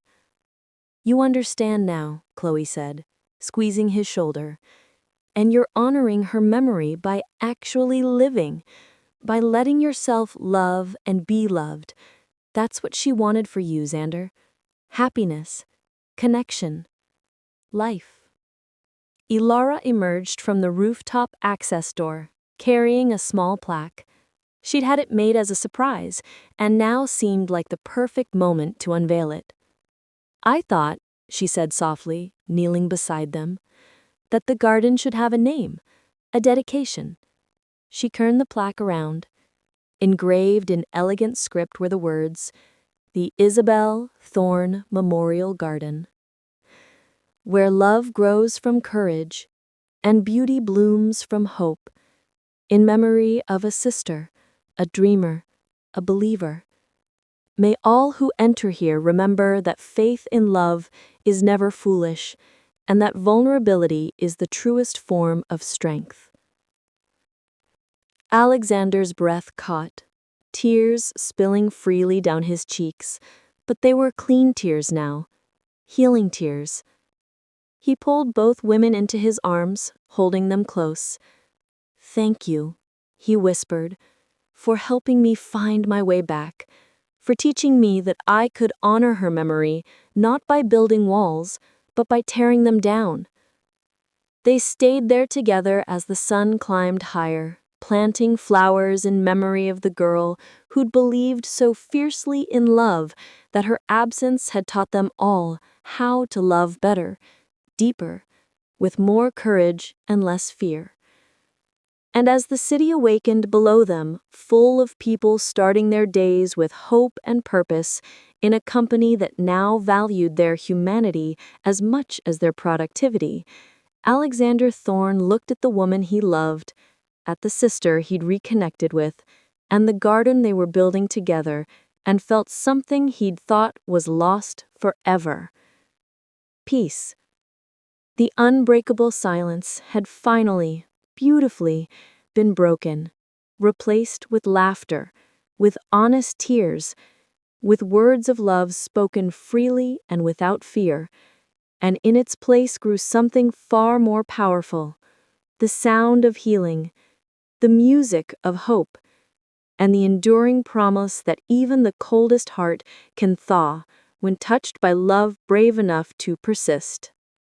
You understand now, Chloe said, squeezing his shoulder. And you're honoring her memory by actually living, by letting yourself love and be loved. That's what she wanted for you, Xander. Happiness, connection, life. Ilara emerged from the rooftop access door, carrying a small plaque. She'd had it made as a surprise, and now seemed like the perfect moment to unveil it. I thought, she said softly, kneeling beside them, that the garden should have a name, a dedication. She turned the plaque around. Engraved in elegant script were the words, "The Isabel Thorne Memorial Garden. Where love grows from courage, and beauty blooms from hope, in memory of a sister, a dreamer, a believer. May all who enter here remember that faith in love is never foolish, and that vulnerability is the truest form of strength." Alexander's breath caught, tears spilling freely down his cheeks, but they were clean tears now, healing tears. He pulled both women into his arms, holding them close. "Thank you," he whispered, "for helping me find my way back, for teaching me that I could honor her memory not by building walls, but by tearing them down." They stayed there together as the sun climbed higher, planting flowers in memory of the girl who'd believed so fiercely in love that her absence had taught them all how to love better, deeper, with more courage and less fear. And as the city awakened below them, full of people starting their days with hope and purpose, in a company that now valued their humanity as much as their productivity, Alexander Thorne looked at the woman he loved, at the sister he'd reconnected with, and the garden they were building together, and felt something he'd thought was lost forever. Peace. The unbreakable silence had finally, beautifully, been broken, replaced with laughter, with honest tears, with words of love spoken freely and without fear, and in its place grew something far more powerful, the sound of healing, the music of hope, and the enduring promise that even the coldest heart can thaw when touched by love brave enough to persist.